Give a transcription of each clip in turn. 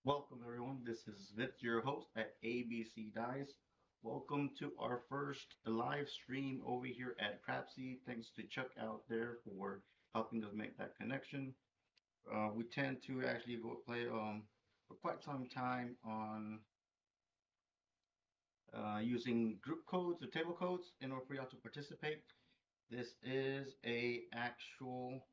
Welcome everyone. This is Vince, your host at ABCDice. Welcome to our first live stream over here at Crapsee. Thanks to Chuck out there for helping us make that connection. We tend to actually go play for quite some time on using group codes or table codes in order for y'all to participate. This is a actual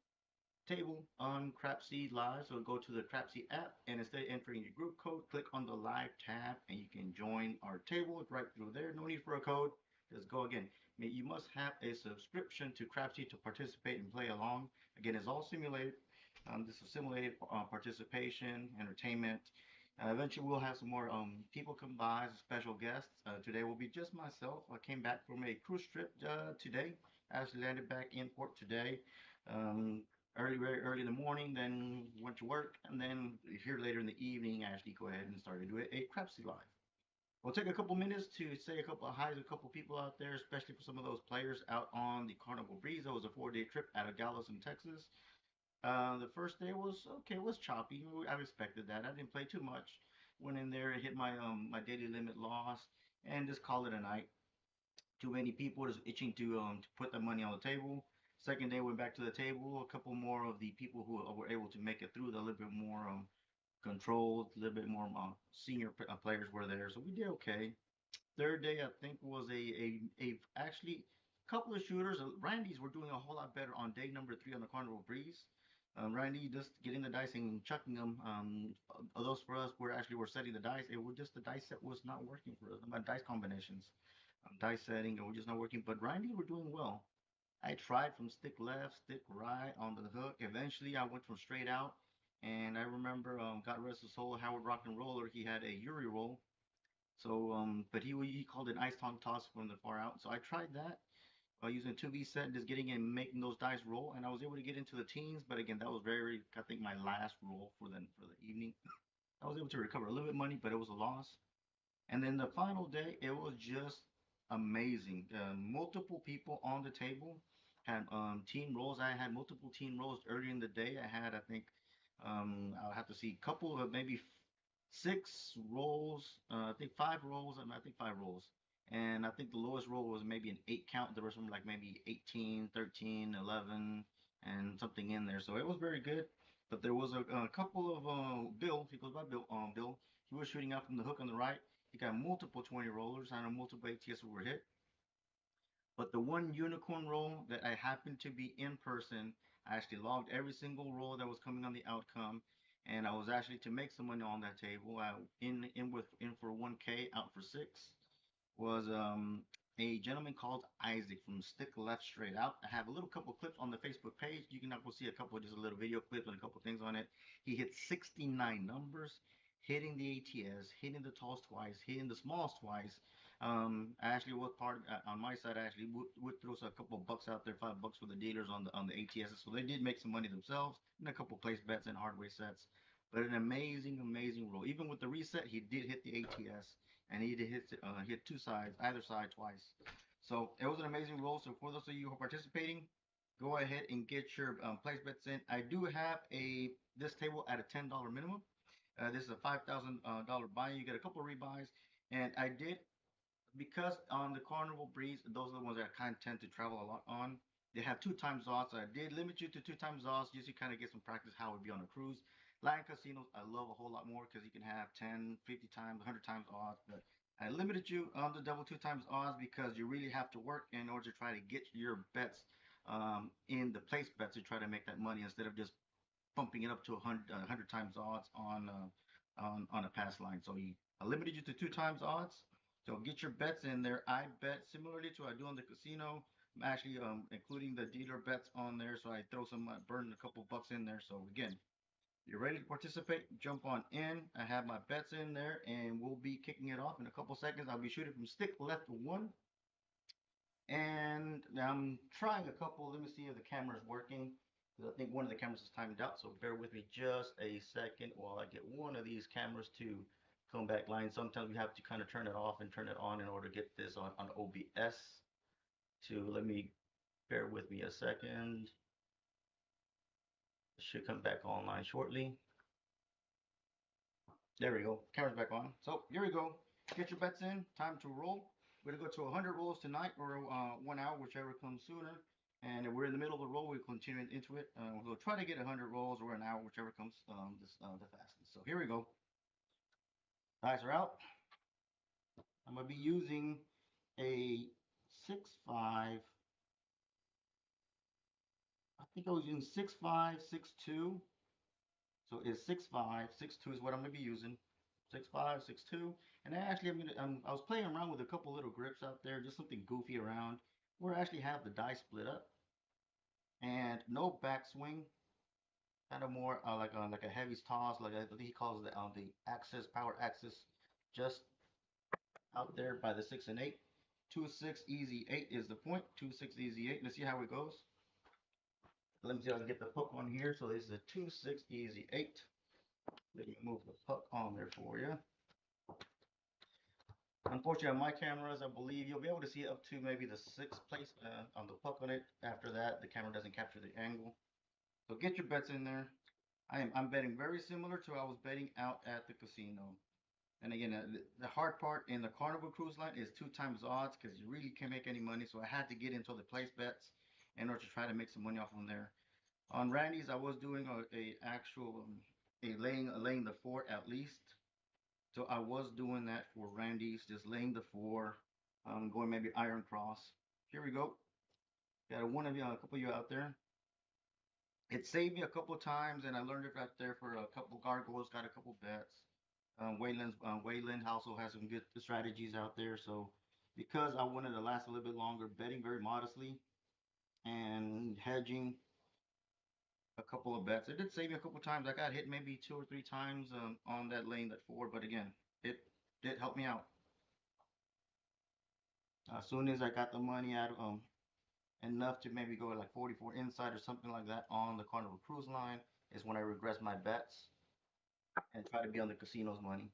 table on Crapsee Live. So go to the Crapsee app and instead of entering your group code, click on the live tab and you can join our table. It's right through there. No need for a code. Just go again. You must have a subscription to Crapsee to participate and play along. Again, it's all simulated. This is simulated participation, entertainment. Eventually, we'll have some more people come by as special guests. Today will be just myself. I came back from a cruise trip today. I actually landed back in port today. Um, very early in the morning, then went to work, and then here later in the evening, I actually go ahead and started to do a Crapsee Live. We'll take a couple minutes to say a couple of highs to a couple of people out there, especially for some of those players out on the Carnival Breeze. It was a 4-day trip out of Galveston, Texas. The first day was okay, it was choppy. I expected that. I didn't play too much. Went in there and hit my daily limit loss and just call it a night. Too many people just itching to put the money on the table. Second day went back to the table. A couple more of the people who were able to make it through, a little bit more controlled, a little bit more senior players were there, so we did okay. Third day I think was a actually couple of shooters. Randy's were doing a whole lot better on day number 3 on the Carnival Breeze. Randy just getting the dice and chucking them. Those for us were setting the dice. It was just the dice set was not working for us. My dice combinations, dice setting, it was just not working. But Randy were doing well. I tried from stick left, stick right on the hook. Eventually, I went from straight out. And I remember, God rest his soul, Howard Rock and Roller. He had a Yuri roll. So, but he called it ice tongue toss from the far out. So I tried that using a 2V set, just getting in, making those dice roll, and I was able to get into the teens. But again, that was I think, my last roll for the evening. I was able to recover a little bit of money, but it was a loss. And then the final day, it was just amazing. Multiple people on the table had team roles. I had multiple team roles earlier in the day. I had, I think, I'll have to see a couple of maybe 6 rolls. I think 5 rolls, and I think 5 rolls. And I think the lowest roll was maybe an 8 count. There was some like maybe 18, 13, 11, and something in there. So it was very good. But there was a couple of Bill. He goes by Bill. Bill. He was shooting out from the hook on the right. He got multiple 20 rollers. I know multiple ATS were hit. But the one unicorn roll that I happened to be in person, I actually logged every single roll that was coming on the outcome, and I was actually to make some money on that table. In for 1K, out for 6. Was a gentleman called Isaac from Stick Left Straight Out. I have a little couple clips on the Facebook page. You can go see a couple, just a little video clips and a couple things on it. He hit 69 numbers, hitting the ATS, hitting the talls twice, hitting the smalls twice. I actually was part on my side. I actually would throw a couple of bucks out there, $5 for the dealers on the ATS, so they did make some money themselves, and a couple place bets and hardware sets. But an amazing roll. Even with the reset, he did hit the ATS, and he did hit two sides, either side twice. So it was an amazing roll. So for those of you who are participating, go ahead and get your place bets in. I do have this table at a $10 minimum. This is a $5,000 buy. You get a couple of rebuys, and I did, because on the Carnival Breeze, those are the ones that I kind of tend to travel a lot on. They have 2 times odds. I did limit you to 2 times odds just to kind of get some practice how it would be on a cruise. Land casinos, I love a whole lot more because you can have 10, 50 times, 100 times odds. But I limited you on the double 2 times odds because you really have to work in order to try to get your bets in the place bets to try to make that money instead of just bumping it up to 100 times odds on a pass line. So I limited you to 2 times odds. So get your bets in there. I bet similarly to I do on the casino. I'm actually including the dealer bets on there. So I throw some, burn a couple bucks in there. So again, you're ready to participate, jump on in. I have my bets in there, and we'll be kicking it off in a couple seconds. I'll be shooting from stick left to one. And I'm trying a couple. Let me see if the camera's working, because I think one of the cameras is timed out. So bear with me just a second while I get one of these cameras to come back line. Sometimes we have to kind of turn it off and turn it on in order to get this on OBS. Let me bear with me a second. It should come back online shortly. There we go. Camera's back on. So here we go. Get your bets in. Time to roll. We're gonna go to 100 rolls tonight, or 1 hour, whichever comes sooner. And if we're in the middle of the roll, we'll continue into it. We'll try to get 100 rolls or an hour, whichever comes the fastest. So here we go. Dice are out. I'm gonna be using a 6-5. I think I was using 6-5, 6-2. So it's 6-5, 6-2 is what I'm gonna be using. 6-5, 6-2. And actually, I was playing around with a couple little grips out there, just something goofy around, where I actually have the dice split up and no backswing. Kind of more like a heavy toss, like I think he calls the axis, power axis, just out there by the 6 and 8. 2-6 easy 8 is the point. 2-6 easy 8. Let's see how it goes. Let me see if I can get the puck on here. So this is a 2-6 easy 8. Let me move the puck on there for you. Unfortunately, on my cameras, I believe you'll be able to see up to maybe the 6th place on the puck on it. After that, the camera doesn't capture the angle. So get your bets in there. I'm betting very similar to I was betting out at the casino. And again, the hard part in the Carnival Cruise Line is 2 times odds because you really can't make any money. So I had to get into the place bets in order to try to make some money off them there. On Randy's, I was doing a actual laying the 4 at least. So I was doing that for Randy's, just laying the 4, going maybe iron cross. Here we go. Got one of you, a couple of you out there. It saved me a couple of times, and I learned it right there for a couple of gargoyles. Got a couple bets. Wayland also has some good strategies out there. So because I wanted to last a little bit longer, betting very modestly and hedging a couple of bets. It did save me a couple of times. I got hit maybe 2 or 3 times on that lane, that 4, but again, it did help me out. As soon as I got the money out of enough to maybe go like 44 inside or something like that on the Carnival Cruise Line is when I regress my bets and try to be on the casino's money.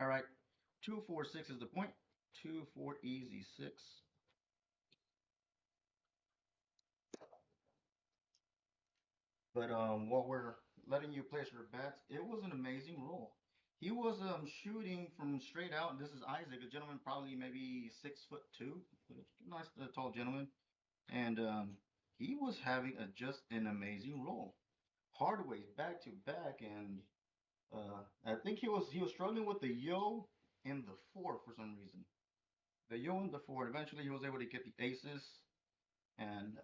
All right, 2-4-6 is the point. 2-4 easy 6. But while we're letting you place your bets, it was an amazing roll. He was shooting from straight out, and this is Isaac, a gentleman probably maybe 6'2", nice tall gentleman, and he was having just an amazing roll. Hardways back to back, and I think he was struggling with the yo and the 4 for some reason. The yo and the 4. Eventually, he was able to get the aces, and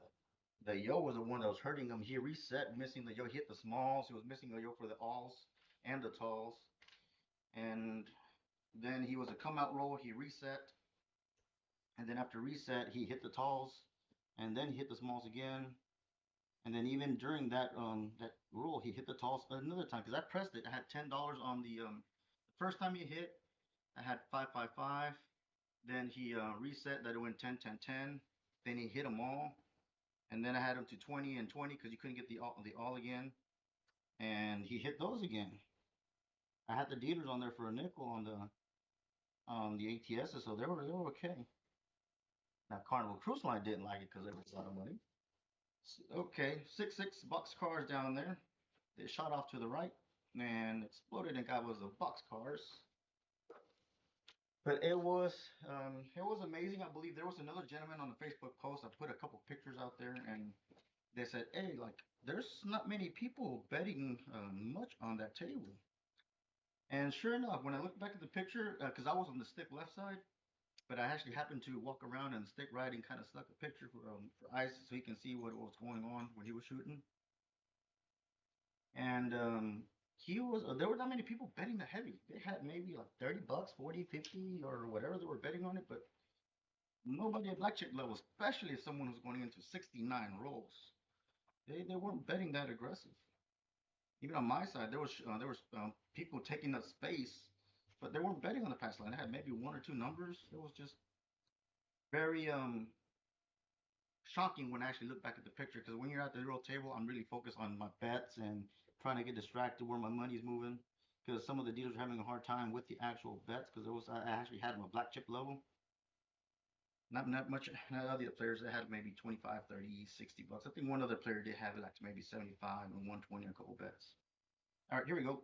the yo was the one that was hurting him. He reset, missing the yo. He hit the smalls. He was missing the yo for the alls and the talls. And then he was a come out roll. He reset. And then after reset, he hit the talls. And then he hit the smalls again. And then even during that roll, he hit the talls another time because I pressed it. I had $10 on the first time he hit. I had 555. Then he reset that it went 10 10 10. Then he hit them all. And then I had him to 20 and 20 because you couldn't get the all again, and he hit those again. I had the dealers on there for a nickel on the ATSs, so they were okay. Now Carnival Cruise Line didn't like it because there was a lot of money. Okay, 6 box cars down there. They shot off to the right and exploded and got was the box cars. But it was amazing. I believe there was another gentleman on the Facebook post. I put a couple pictures out there, and they said, "Hey, like, there's not many people betting much on that table." And sure enough, when I looked back at the picture, because I was on the stick left side, but I actually happened to walk around and the stick right and kind of snuck a picture for Ice so he can see what was going on when he was shooting. And there were not many people betting the heavy. They had maybe like $30, 40, 50, or whatever they were betting on it, but nobody at blackjack level, especially if someone was going into 69 rolls. They weren't betting that aggressive. Even on my side, there was people taking up space, but they weren't betting on the pass line. They had maybe 1 or 2 numbers. It was just very shocking when I actually look back at the picture because when you're at the real table, I'm really focused on my bets and trying to get distracted where my money's moving. Because some of the dealers are having a hard time with the actual bets because I actually had them a black chip level. Not much. Not other players that had maybe 25, 30, $60. I think one other player did have it like maybe 75 and 120 a couple bets. All right, here we go.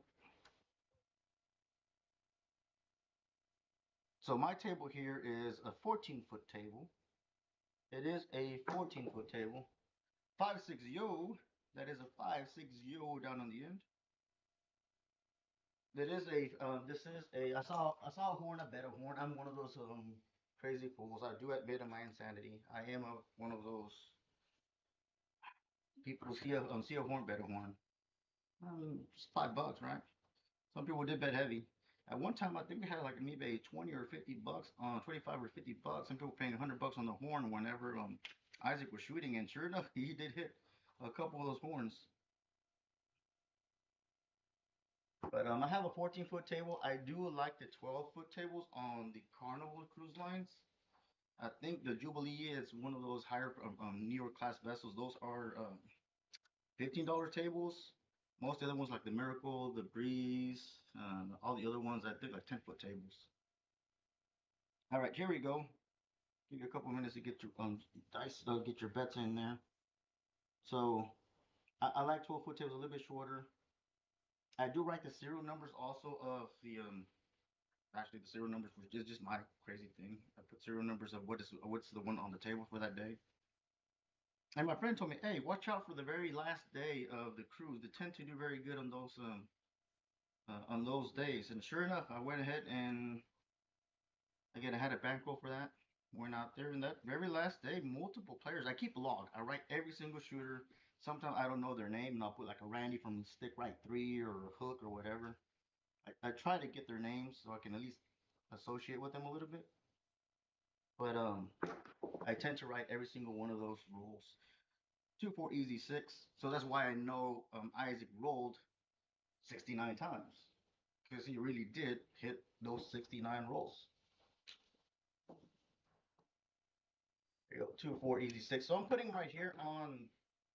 So my table here is a 14-foot table. It is a 14-foot table. 5-6 yo. That is a 5-6 yo down on the end. That is a this is a I saw a horn, I bet a horn. I'm one of those crazy fools. I do admit of my insanity. I am one of those people who see a horn, bet a horn. It's $5, right? Some people did bet heavy. At one time, I think we had like maybe 20 or 50 bucks on 25 or 50 bucks. Some people paying 100 bucks on the horn whenever Isaac was shooting, and sure enough, he did hit a couple of those horns. But I have a 14-foot table. I do like the 12-foot tables on the Carnival cruise lines. I think the Jubilee is one of those higher New York class vessels. Those are $15 tables. Most of the other ones like the Miracle, the Breeze, all the other ones I think like 10-foot tables. All right, here we go. Give you a couple minutes to get your dice, get your bets in there. So I like 12-foot tables a little bit shorter. I do write the serial numbers also of the actually the serial numbers, which is just my crazy thing. I put serial numbers of what's the one on the table for that day. And my friend told me, hey, watch out for the very last day of the cruise. They tend to do very good on those days. And sure enough, I went ahead and again I had a bankroll for that. Went out there and that very last day, multiple players. I keep a log. I write every single shooter. Sometimes I don't know their name, and I'll put like a Randy from Stick Right 3 or a Hook or whatever. I try to get their names so I can at least associate with them a little bit. But I tend to write every single one of those rules. 2-4 easy 6. So that's why I know Isaac rolled 69 times because he really did hit those 69 rolls. There you go, 2-4 easy 6. So I'm putting right here on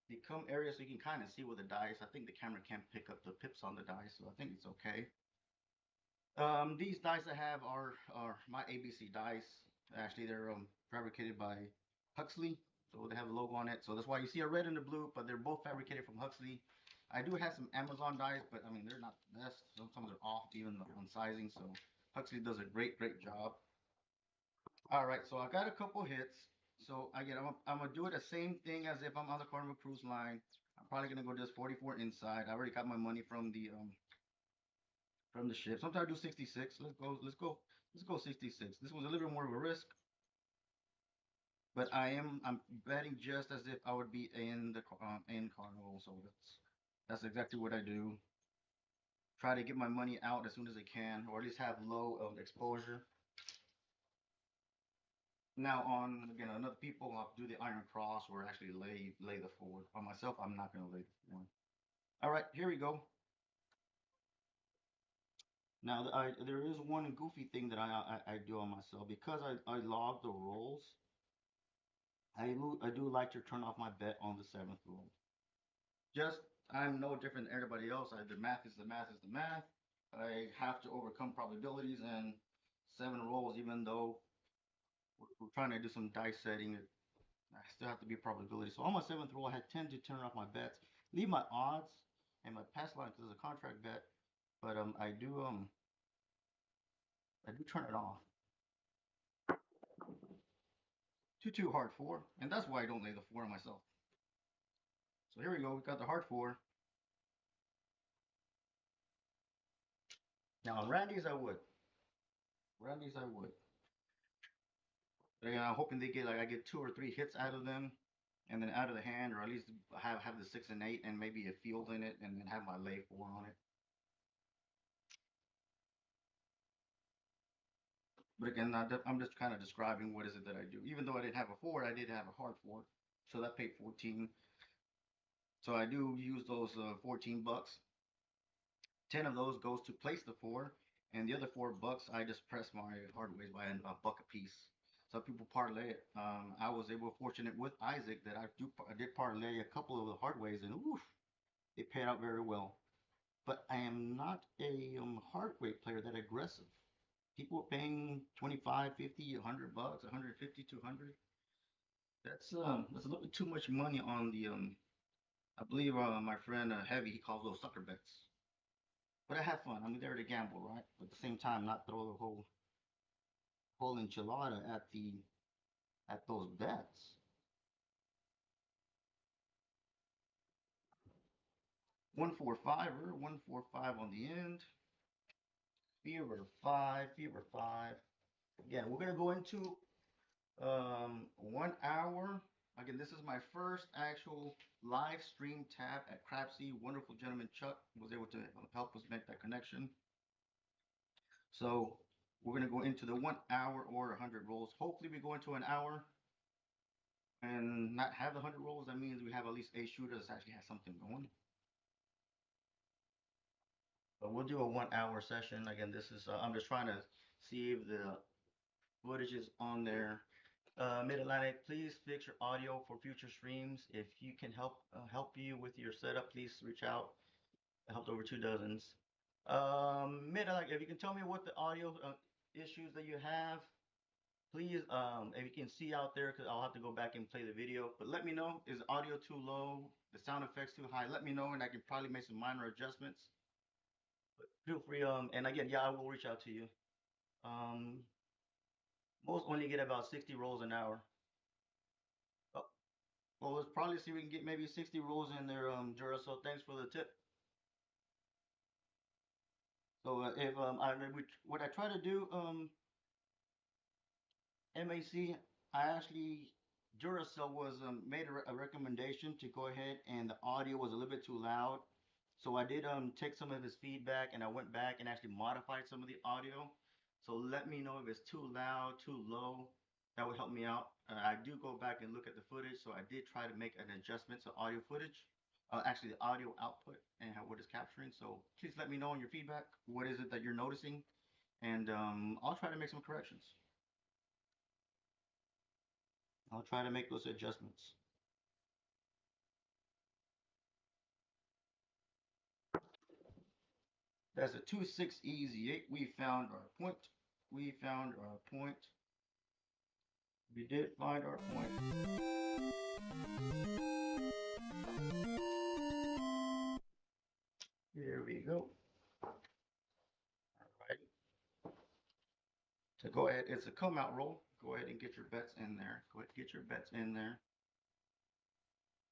the come area so you can kind of see with the dice. I think the camera can't pick up the pips on the dice, so I think it's okay. These dice I have are my ABCDice. Actually, they're fabricated by Huxley, so they have a logo on it. So that's why you see a red and a blue, but they're both fabricated from Huxley. I do have some Amazon dice, but I mean they're not the best. Sometimes they're off even on sizing. So Huxley does a great job. All right, so I got a couple hits. So again, I'm gonna do it the same thing as if I'm on the Carnival Cruise Line. I'm probably gonna go just 44 inside. I already got my money from the ship. Sometimes I do 66. Let's go 66. This one's a little bit more of a risk, but I'm betting just as if I would be in the in Carnival. So that's exactly what I do. Try to get my money out as soon as I can, or at least have low exposure. Now on again, another people I'll do the Iron Cross or actually lay the forward. On myself, I'm not gonna lay the forward. All right, here we go. Now there is one goofy thing that I do on myself because I log the rolls. I do like to turn off my bet on the seventh roll. Just I'm no different than everybody else. The math is the math is the math. I have to overcome probabilities and 7 rolls, even though we're trying to do some dice setting. I still have to be probability. So on my seventh roll, I had tend to turn off my bets, leave my odds and my pass line because it's a contract bet. But I do turn it off. 2-2 hard 4, and that's why I don't lay the 4 on myself. So here we go. We got the hard 4. Now on Randy's I would. Randy's I would. But again, I'm hoping they get like I get 2 or 3 hits out of them, and then out of the hand, or at least have the 6 and 8, and maybe a field in it, and then have my lay 4 on it. But again, I'm just kind of describing what is it that I do. Even though I didn't have a 4, I did have a hard 4, so that paid 14. So I do use those 14 bucks. 10 of those goes to place the 4, and the other $4 I just press my hardways by a buck a piece. Some people parlay it. I was fortunate with Isaac that I did parlay a couple of the hardways, and oof, it paid out very well. But I am not a hardway player that aggressive. People are paying 25, 50, 100 bucks, 150, 200. That's a little bit too much money on the I believe my friend Heavy, he calls those sucker bets. But I have fun. I'm there to gamble, right? But at the same time, not throw the whole. full enchilada at those bets. 145er, 145 on the end. Fever 5, Fever 5. Again, we're gonna go into 1 hour. Again, this is my first actual live stream tap at Crapsee. Wonderful gentleman Chuck was able to help us make that connection. So we're gonna go into the 1 hour or 100 rolls. Hopefully we go into an hour and not have the 100 rolls. That means we have at least a shooter that actually has something going. But we'll do a 1 hour session. Again, this is I'm just trying to see if the footage is on there. Mid-Atlantic, please fix your audio for future streams. If you can help you with your setup, please reach out. I helped over 2 dozens. Mid-Atlantic, if you can tell me what the audio issues that you have, please, if you can see out there, because I'll have to go back and play the video. But let me know, is the audio too low? The sound effects too high? Let me know, and I can probably make some minor adjustments. But feel free, and again, yeah, I will reach out to you. Um, most only get about 60 rolls an hour. Oh, well, let's probably see if we can get maybe 60 rolls in there, Jura. So thanks for the tip. So if what I try to do, MAC, I actually Duracell was made a recommendation to go ahead, and the audio was a little bit too loud. So I did take some of his feedback, and I went back and actually modified some of the audio. So let me know if it's too loud, too low. That would help me out. I do go back and look at the footage, so I did try to make an adjustment to audio footage, actually the audio output and what it's capturing. So please let me know in your feedback. What is it that you're noticing? And I'll try to make some corrections. I'll try to make those adjustments. That's a 2-6 easy 8. We found our point. We found our point. We did find our point. Here we go. All right. So go ahead. It's a come out roll. Go ahead and get your bets in there. Go ahead and get your bets in there.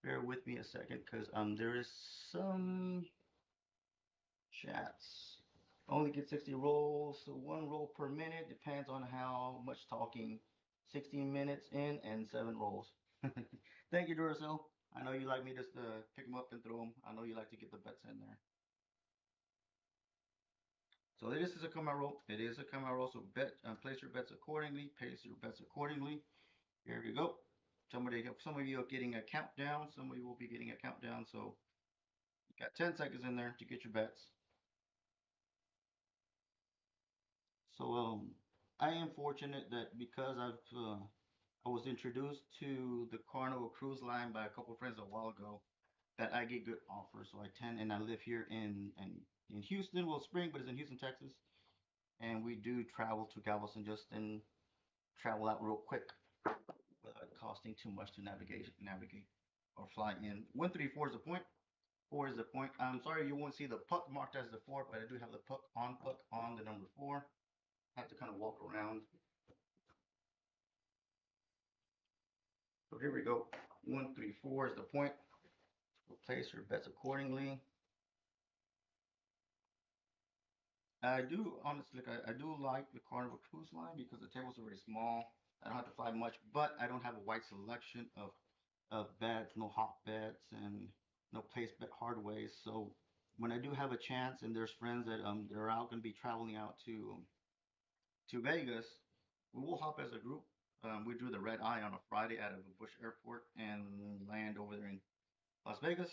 Bear with me a second because there is some chats. Only get 60 rolls, so 1 roll per minute. Depends on how much talking. 16 minutes in and 7 rolls. Thank you, Duracell. I know you like me just to pick them up and throw them. I know you like to get the bets in there. So this is a come out roll. It is a come out roll. So place your bets accordingly. Place your bets accordingly. Here we go. Some of you are getting a countdown. Some of you will be getting a countdown. So you got 10 seconds in there to get your bets. So I am fortunate that because I was introduced to the Carnival Cruise Line by a couple of friends a while ago, that I get good offers. So I tend, and I live here in Houston, well, Spring, but it's in Houston, Texas, and we do travel to Galveston just and travel out real quick without costing too much to navigate or fly in. 134 is the point. 4 is the point. I'm sorry you won't see the puck marked as the 4, but I do have the puck on the number 4. I have to kind of walk around. So here we go. 134 is the point. Place your bets accordingly. I do honestly, I do like the Carnival Cruise Line because the tables are very small. I don't have to fly much, but I don't have a wide selection of bets, no hot bets, and no place bet hard ways. So when I do have a chance, and there's friends that are out going to be traveling out to Vegas, we will hop as a group. We do the red eye on a Friday out of Bush Airport and land over there in Las Vegas.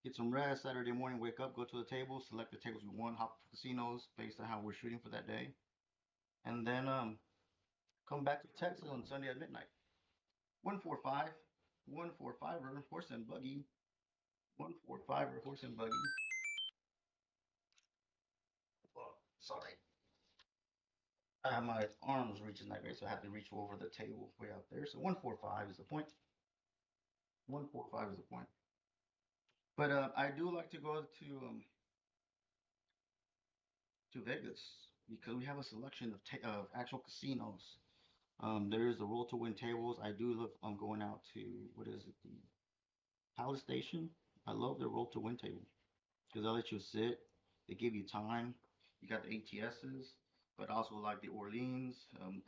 Get some rest Saturday morning, wake up, go to the table, select the tables we want, hop to casinos based on how we're shooting for that day. And then come back to Texas on Sunday at midnight. 145, 145er, horse and buggy. 145er, horse and buggy. Oh, sorry. My arms reaching that way, so I have to reach over the table way out there. So 145 is the point. 145 is the point. But I do like to go to Vegas because we have a selection of actual casinos. There is the roll to win tables. I do love going out to, what is it, the Palace Station. I love the roll to win table because they let you sit. They give you time. You got the ATSs, but also like the Orleans,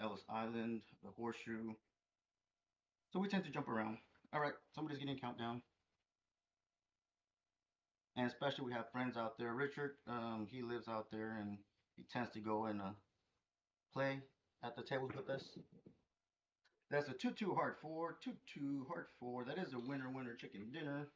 Ellis Island, the Horseshoe. So we tend to jump around. All right, somebody's getting a countdown, and especially we have friends out there. Richard, he lives out there, and he tends to go and play at the tables with us. That's a 2-2 hard four, 2-2 hard four. That is a winner winner chicken dinner.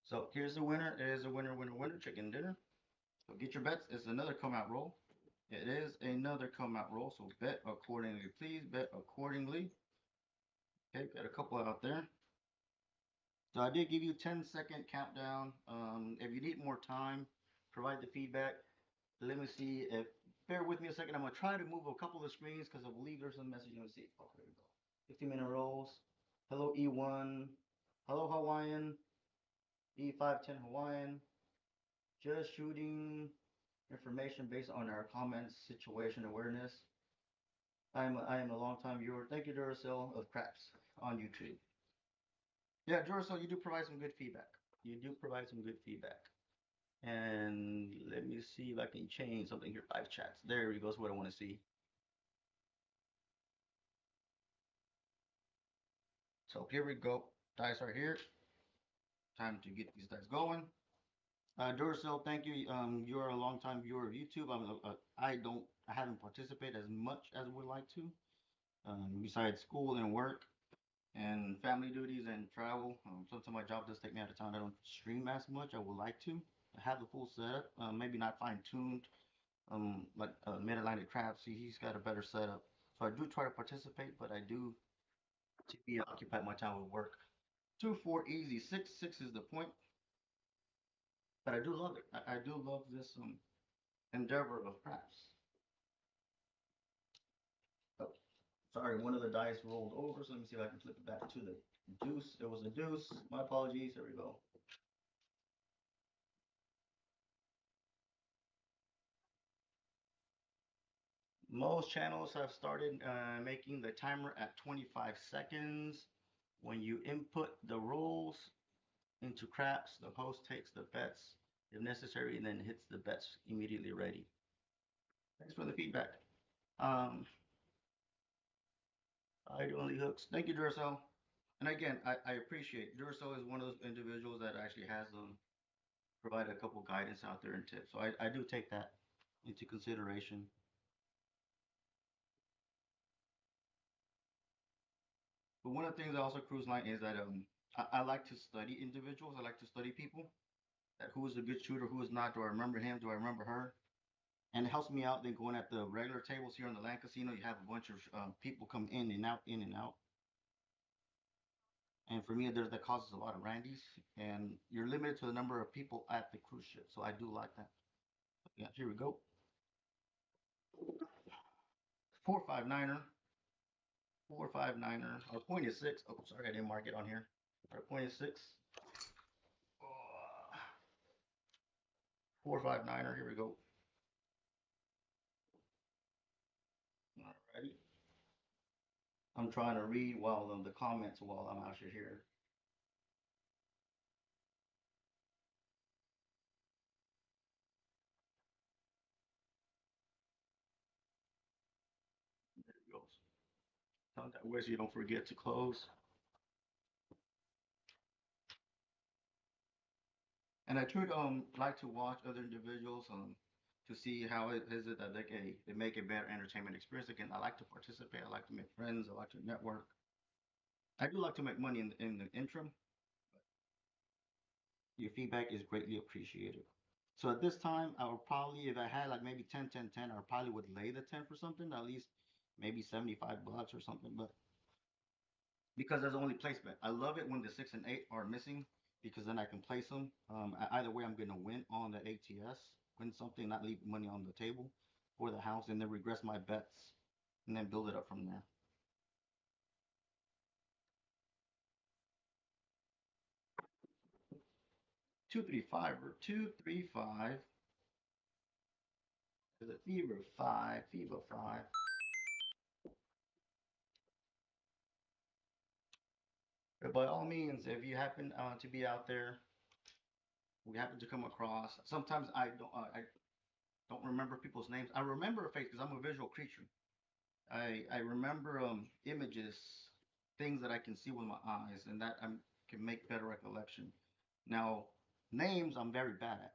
So here's the winner. It is a winner winner winner chicken dinner. So get your bets. It's another come out roll. It is another come out roll. So bet accordingly, please. Bet accordingly. Okay, got a couple out there. So I did give you 10-second countdown. If you need more time, provide the feedback. Let me see if, bear with me a second. I'm gonna try to move a couple of screens because I believe there's a message. Let me see. Oh, there we go. 15-minute rolls. Hello E1. Hello Hawaiian. E510 Hawaiian. Just shooting information based on our comments, situation awareness. I am a long time viewer. Thank you, Duracell of Craps on YouTube. Yeah, Duracell, you do provide some good feedback. You do provide some good feedback. And let me see if I can change something here. Live chats. There we go. That's what I want to see. So here we go. Dice are here. Time to get these dice going. Duracell, thank you. You're a long time viewer of YouTube. I haven't participated as much as would like to. Besides school and work and family duties and travel. Sometimes my job does take me out of town. I don't stream as much. I would like to. I have the full setup. Maybe not fine tuned. Like Mid Atlantic Crapsee, he's got a better setup. So I do try to participate, but I do to be occupied my time with work. 2-4 easy. 6-6 is the point. But I do love it. I do love this endeavor of craps. Oh, sorry, one of the dice rolled over, so let me see if I can flip it back to the deuce. It was a deuce. My apologies. Here we go. Most channels have started making the timer at 25 seconds. When you input the rolls into craps, the host takes the bets if necessary and then hits the bets immediately ready. Thanks for the feedback. I do only hooks. Thank you, Duracell. And again, I appreciate Duracell is one of those individuals that actually has provide a couple guidance out there and tips. So I do take that into consideration. But one of the things I also cruise line is that I like to study individuals. I like to study people. That who is a good shooter, who is not. Do I remember him? Do I remember her? And it helps me out. Then going at the regular tables here in the land casino, you have a bunch of people come in and out, in and out. And for me, that causes a lot of randies. And you're limited to the number of people at the cruise ship. So I do like that. Yeah, here we go. 459er. 459er. Our point is 6. Oh, sorry, I didn't mark it on here. Our point is 6. 459er. Here we go. Alrighty. I'm trying to read while the comments while I'm actually here. There it goes. Contact ways you don't forget to close. And I try to like to watch other individuals to see how it is it that they make a better entertainment experience. Again, I like to participate. I like to make friends. I like to network. I do like to make money in the interim. Your feedback is greatly appreciated. So at this time, I would probably, if I had like maybe 10, 10, 10, I probably would lay the 10 for something, at least maybe 75 bucks or something. But because there's only placement, I love it when the 6 and 8 are missing because then I can place them. Either way, I'm going to win on that ATS, win something, not leave money on the table for the house, and then regress my bets and then build it up from there. 235 or 235 is a fever 5, fever 5. But by all means, if you happen to be out there, we happen to come across. Sometimes I don't remember people's names. I remember a face because I'm a visual creature. I remember images, things that I can see with my eyes, and that I can make better recollection. Now, names I'm very bad at.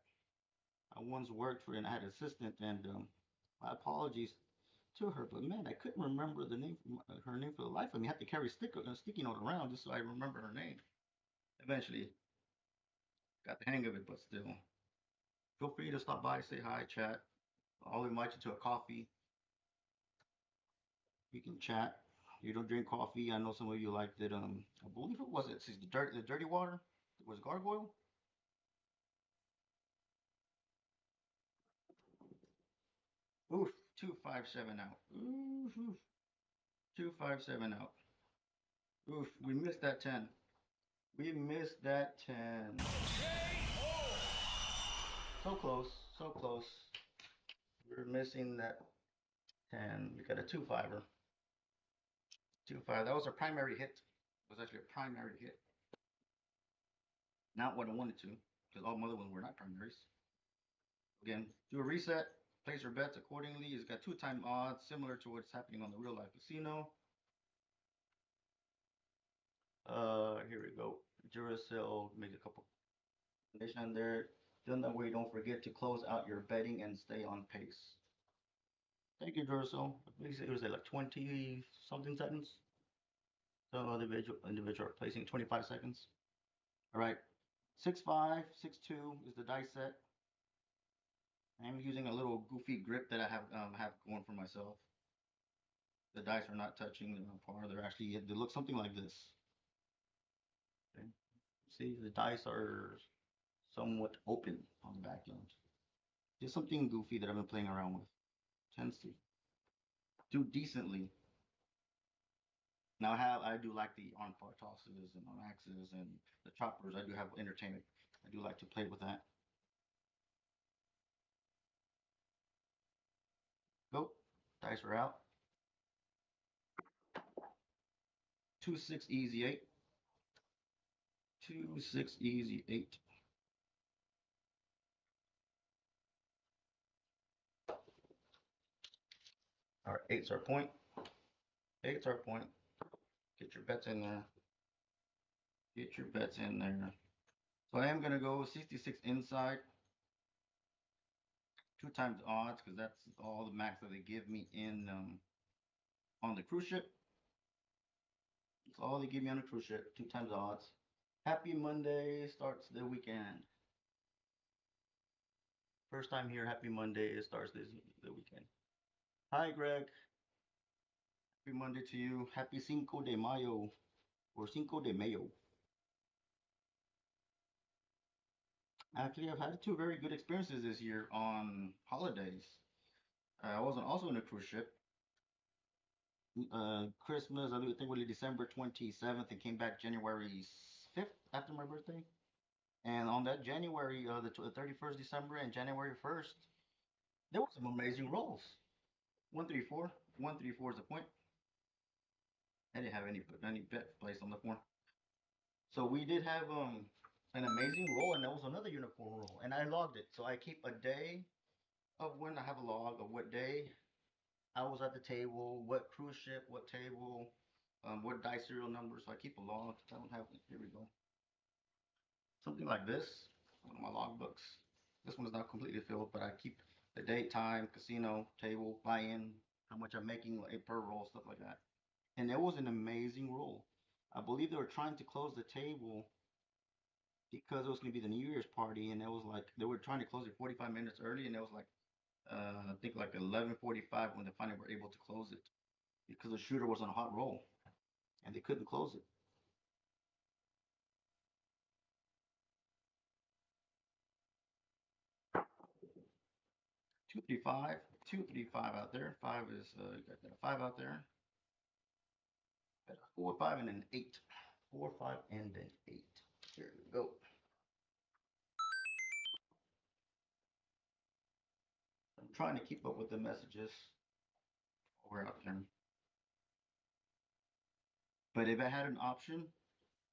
I once worked for and I had an assistant, and my apologies to her, but man, I couldn't remember the name, her name for the life of me. I had to carry sticky note around just so I remember her name. Eventually, got the hang of it, but still, feel free to stop by, say hi, chat. I'll invite you to a coffee. We can chat. You don't drink coffee. I know some of you liked it. I believe it was the dirty water. It was gargoyle. Oof, 257 out. Oof, oof. 257 out. Oof, we missed that 10. We missed that 10. So close, so close. We're missing that 10. We got a 2-5er. 2-5. That was our primary hit. It was actually a primary hit. Not what I wanted to, because all my other ones were not primaries. Again, do a reset, place your bets accordingly. It's got 2-time odds, similar to what's happening on the real life casino. Here we go. Duracell, make a couple condition on there. Then that way, don't forget to close out your betting and stay on pace. Thank you, Duracell. It was like 20 something seconds. So individual are placing 25 seconds. All right, 6-5, 6-2 is the dice set. I'm using a little goofy grip that I have going for myself. The dice are not touching the par. They look something like this. Okay. See, the dice are somewhat open on the back end. Just something goofy that I've been playing around with. Tends to do decently. Now I do like the on par tosses and on axes and the choppers. I do have entertainment. I do like to play with that. Go. Dice are out. 2-6 easy 8. 2-6 easy 8. All right, eight's our point. Eight's our point. Get your bets in there. Get your bets in there. So I am gonna go 66 inside. 2 times odds because that's all the max that they give me in on the cruise ship. That's all they give me on the cruise ship. 2 times odds. Happy Monday starts the weekend. First time here. Happy Monday. It starts the weekend. Hi, Greg. Happy Monday to you. Happy Cinco de Mayo or Cinco de Mayo. Actually, I've had 2 very good experiences this year on holidays. I wasn't also in a cruise ship. Christmas, I think really December 27th and came back January 5th after my birthday. And on that January, the 31st December and January 1st, there were some amazing rolls. 134. 134 is the point. I didn't have any bet placed on the form. So we did have an amazing roll, and that was another unicorn roll, and I logged it. So I keep a day of when I have a log of what day I was at the table, what cruise ship, what table, what dice serial number. So I keep a log. I don't have. Here we go. Something like this. One of my log books. This one is not completely filled, but I keep the date, time, casino, table, buy-in, how much I'm making per roll, stuff like that. And it was an amazing roll. I believe they were trying to close the table because it was going to be the New Year's party, and it was like they were trying to close it 45 minutes early, and it was like I think like 11:45 when they finally were able to close it because the shooter was on a hot roll and they couldn't close it. 235, 235 out there. Five is got that 5 out there. Got a 4, 5, and an 8. 4, 5, and an 8. There we go. I'm trying to keep up with the messages over out there. But if I had an option,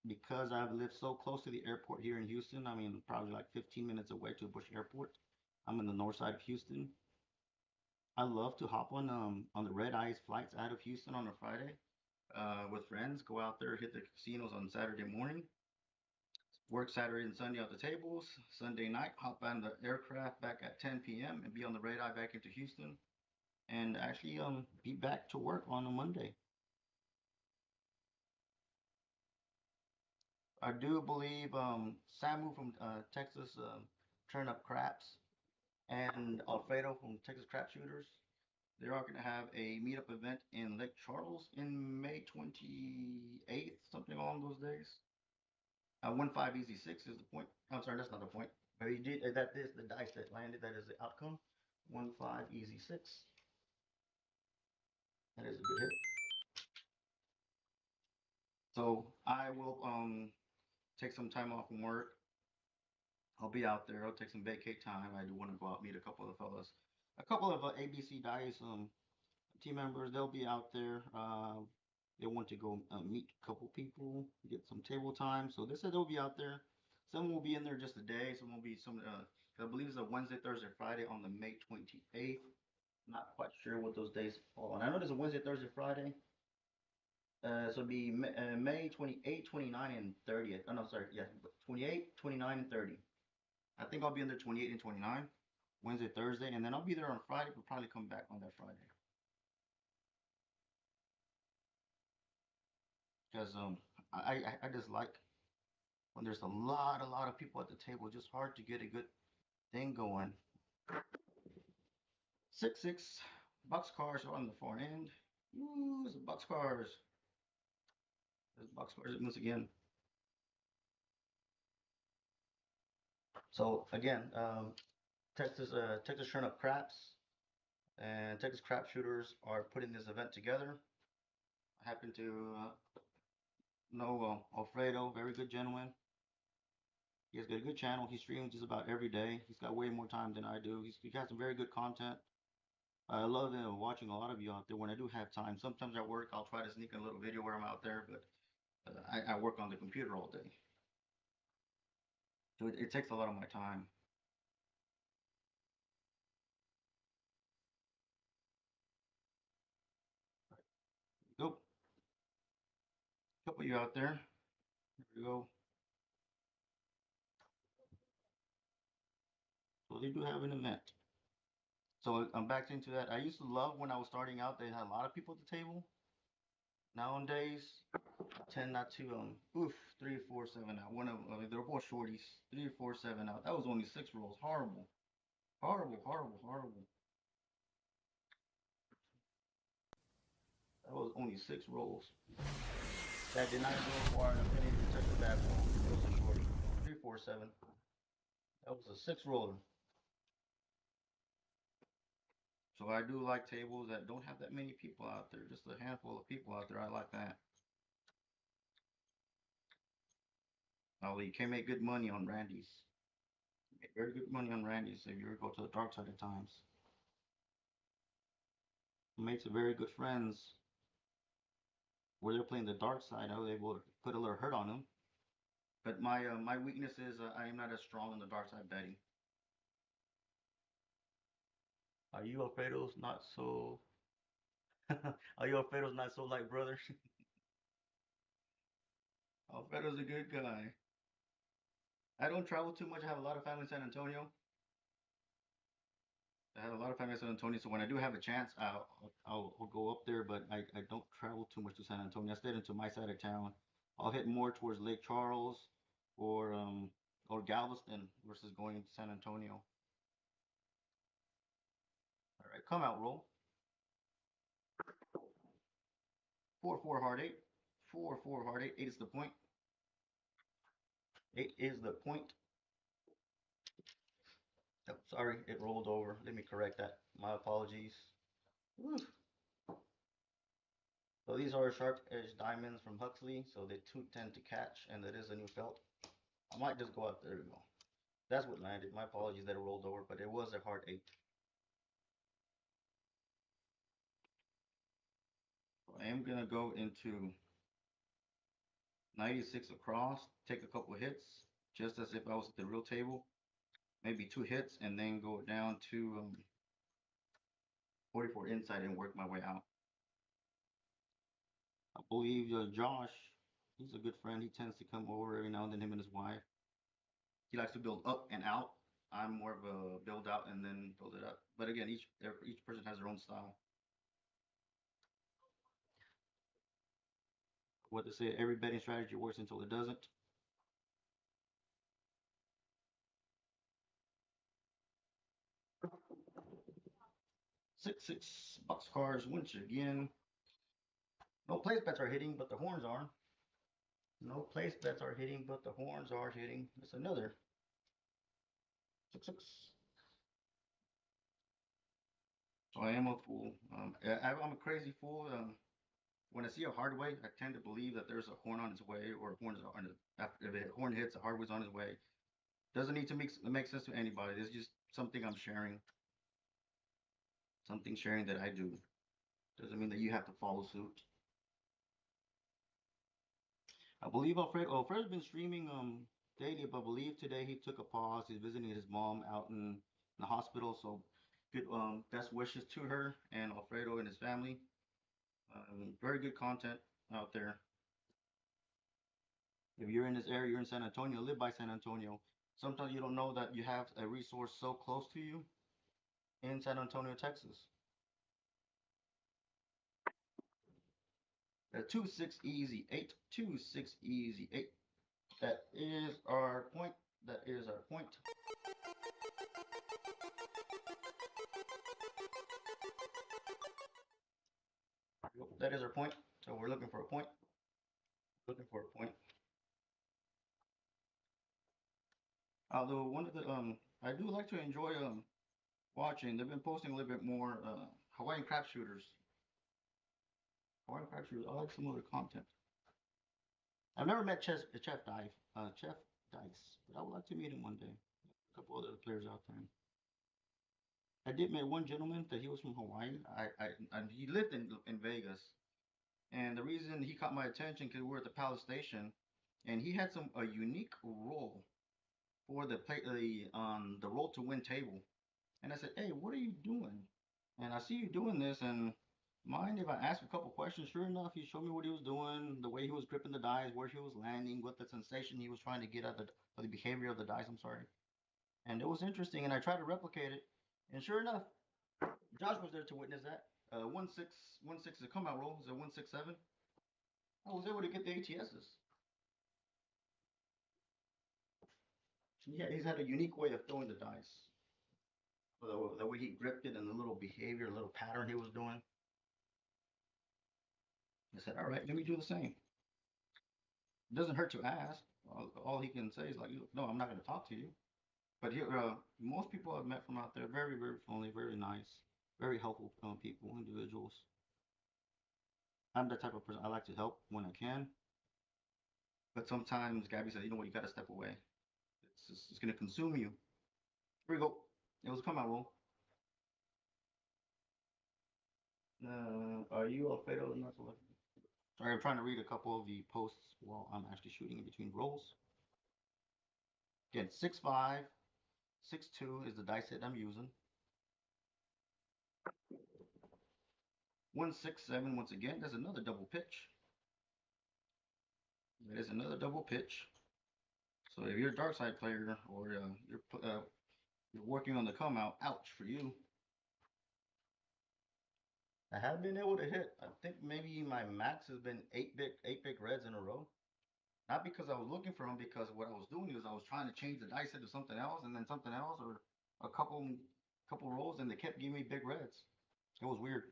because I've lived so close to the airport here in Houston, I mean, probably like 15 minutes away to Bush Airport. I'm in the north side of Houston. I love to hop on the red eyes flights out of Houston on a Friday with friends. Go out there, hit the casinos on Saturday morning, work Saturday and Sunday at the tables. Sunday night, hop on the aircraft back at 10 p.m. and be on the red eye back into Houston, and actually be back to work on a Monday. I do believe Samu from Texas Turn Up Craps and Alfredo from Texas Crap Shooters. They are going to have a meetup event in Lake Charles in May 28th, something along those days. 1-5 easy 6 is the point. I'm sorry, that's not the point. But he did that is the dice that landed. That is the outcome. 1-5 easy 6. That is a good hit. So I will take some time off from work. I'll be out there. I'll take some vacay time. I do want to go out and meet a couple of fellas, a couple of ABCDice team members. They'll be out there. They want to go meet a couple people, get some table time. So they said they'll be out there. Some will be in there just a day. Some will be some. I believe it's a Wednesday, Thursday, Friday on the May 28th. Not quite sure what those days fall on. I know there's a Wednesday, Thursday, Friday. So it'll be May 28, 29, and 30th. Oh, no, sorry. Yeah, 28, 29, and 30. I think I'll be in there 28 and 29, Wednesday, Thursday, and then I'll be there on Friday. We'll probably come back on that Friday. Because I just like when there's a lot of people at the table. Just hard to get a good thing going. 6-6 box cars on the far end. Ooh, there's box cars. There's box cars once again. So again, Texas Turnip Craps and Texas Crap Shooters are putting this event together. I happen to know Alfredo, very good gentleman. He has got a good channel. He streams just about every day. He's got way more time than I do. He has some very good content. I love watching a lot of you out there when I do have time. Sometimes at work, I'll try to sneak in a little video where I'm out there, but I work on the computer all day. So it takes a lot of my time. Go. Couple of you out there. Here we go. So they do have an event. So I'm back into that. I used to love when I was starting out, they had a lot of people at the table. Nowadays, I tend not to, 3, 4, 7 out. They're both shorties. 3, 4, 7 out. That was only 6 rolls. Horrible. Horrible, horrible, horrible. That was only 6 rolls. That did not go far enough. Didn't even touch the backbone. It was a shorty. 3, 4, 7. That was a 6 roller. So I do like tables that don't have that many people out there. Just a handful of people out there. I like that. Although you can make good money on Randy's. Make very good money on Randy's if you ever go to the dark side at times. Made some very good friends where they're playing the dark side. I was able to put a little hurt on them. But my weakness is I am not as strong on the dark side betting. Are you Alfredo's not so? Are you Alfredo's not so like brother? Alfredo's a good guy. I don't travel too much. I have a lot of family in San Antonio. I have a lot of family in San Antonio, so when I do have a chance, I'll go up there. But I don't travel too much to San Antonio. I stayed into my side of town. I'll head more towards Lake Charles or Galveston versus going to San Antonio. All right, come out roll. 4-4 hard 8. 4-4 hard 8. 8 is the point. 8 is the point. Oh, sorry, it rolled over. Let me correct that. My apologies. Woo. So these are sharp edge diamonds from Huxley, so they too tend to catch, and that is a new felt. I might just go out there. We go. That's what landed. My apologies that it rolled over, but it was a hard 8. So I am gonna go into 96 across, take a couple hits, just as if I was at the real table, maybe 2 hits, and then go down to 44 inside and work my way out. I believe Josh, he's a good friend. He tends to come over every now and then, him and his wife. He likes to build up and out. I'm more of a build out and then build it up. But again, each person has their own style. What they say, every betting strategy works until it doesn't. 6-6 boxcars once again. No place bets are hitting, but the horns are. No place bets are hitting, but the horns are hitting. It's another 6-6. So I am a fool. I'm a crazy fool. When I see a hard way, I tend to believe that there's a horn on its way, or a horn is on it. After if a horn hits, a hard way's on its way. Doesn't need to make sense to anybody. It's just something I'm sharing. Something sharing that I do. Doesn't mean that you have to follow suit. I believe Alfredo's been streaming daily, but I believe today he took a pause. He's visiting his mom out in the hospital, so good best wishes to her and Alfredo and his family. Very good content out there. If you're in this area, you're in San Antonio, live by San Antonio. Sometimes you don't know that you have a resource so close to you in San Antonio, Texas. 2-6 easy 8, 2-6 easy 8. That is our point. That is our point. That is our point. So we're looking for a point. Looking for a point. Although one of the I do like to enjoy watching. They've been posting a little bit more Hawaiian crap shooters. Hawaiian crap shooters. I like some of their content. I've never met Chef Dice, but I would like to meet him one day. A couple other players out there. I did meet one gentleman that he was from Hawaii. And he lived in Vegas, and the reason he caught my attention because we were at the Palace Station, and he had some a unique role for the roll to win table. And I said, "Hey, what are you doing?" And I see you doing this, and mind if I ask a couple questions? Sure enough, he showed me what he was doing, the way he was gripping the dice, where he was landing, what the sensation he was trying to get out of the behavior of the dice. I'm sorry, and it was interesting, and I tried to replicate it, and sure enough, Josh was there to witness that. 1-6 is a come out roll. Is it 1-6-7? I was able to get the ATSs. Yeah, he's had a unique way of throwing the dice. The way he gripped it and the little behavior, little pattern he was doing. I said, all right, let me do the same. It doesn't hurt to ask. All he can say is like, no, I'm not going to talk to you. But most people I've met from out there, very, very friendly, very nice, very helpful people, individuals. I'm the type of person I like to help when I can. But sometimes Gabby says, you know what, you got to step away. It's going to consume you. Here we go. It was a come out roll. Are you Alfredo? Not so. Sorry, I'm trying to read a couple of the posts while I'm actually shooting in between rolls. Again, 6-5, 6-2 is the dice set I'm using. 1-6-7 once again. There's another double pitch. That is another double pitch. So if you're a dark side player or you're working on the come out, ouch for you. I have been able to hit. I think maybe my max has been eight big reds in a row. Not because I was looking for them, because what I was doing is I was trying to change the dice into something else and then something else, or a couple rolls, and they kept giving me big reds. It was weird.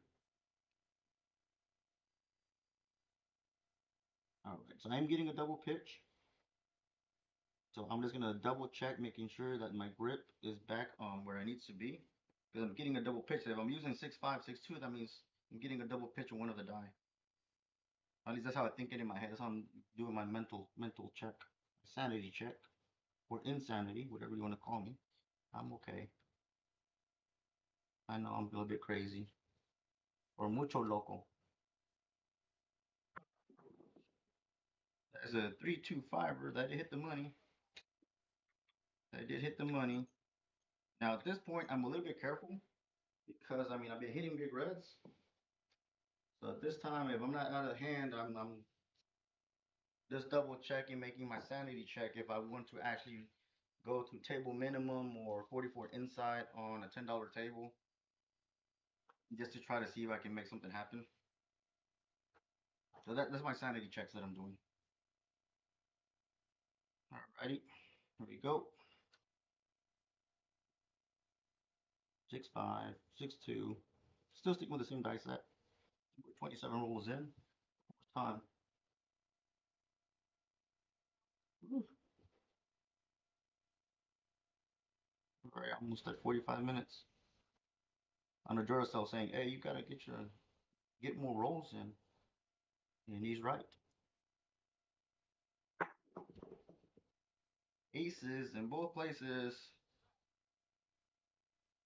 All right, so I'm getting a double pitch. So I'm just gonna double check, making sure that my grip is back on where it needs to be. Because I'm getting a double pitch. If I'm using 6.5, 6.2, that means I'm getting a double pitch on one of the die. At least that's how I think it in my head. That's how I'm doing my mental check, sanity check, or insanity, whatever you want to call me. I'm okay. I know I'm a little bit crazy, or mucho loco. That's a 3.25er that hit the money. That did hit the money. Now at this point, I'm a little bit careful because I mean I've been hitting big reds. So at this time, if I'm not out of hand, I'm just double checking, making my sanity check if I want to actually go to table minimum or 44 inside on a $10 table, just to try to see if I can make something happen. So that's my sanity checks that I'm doing. Alrighty, here we go. 6.5, 6.2. Still sticking with the same dice set. We're 27 rolls in. Time. All right, almost at 45 minutes. On a Duracell saying, "Hey, you gotta get more rolls in," and he's right. Aces in both places.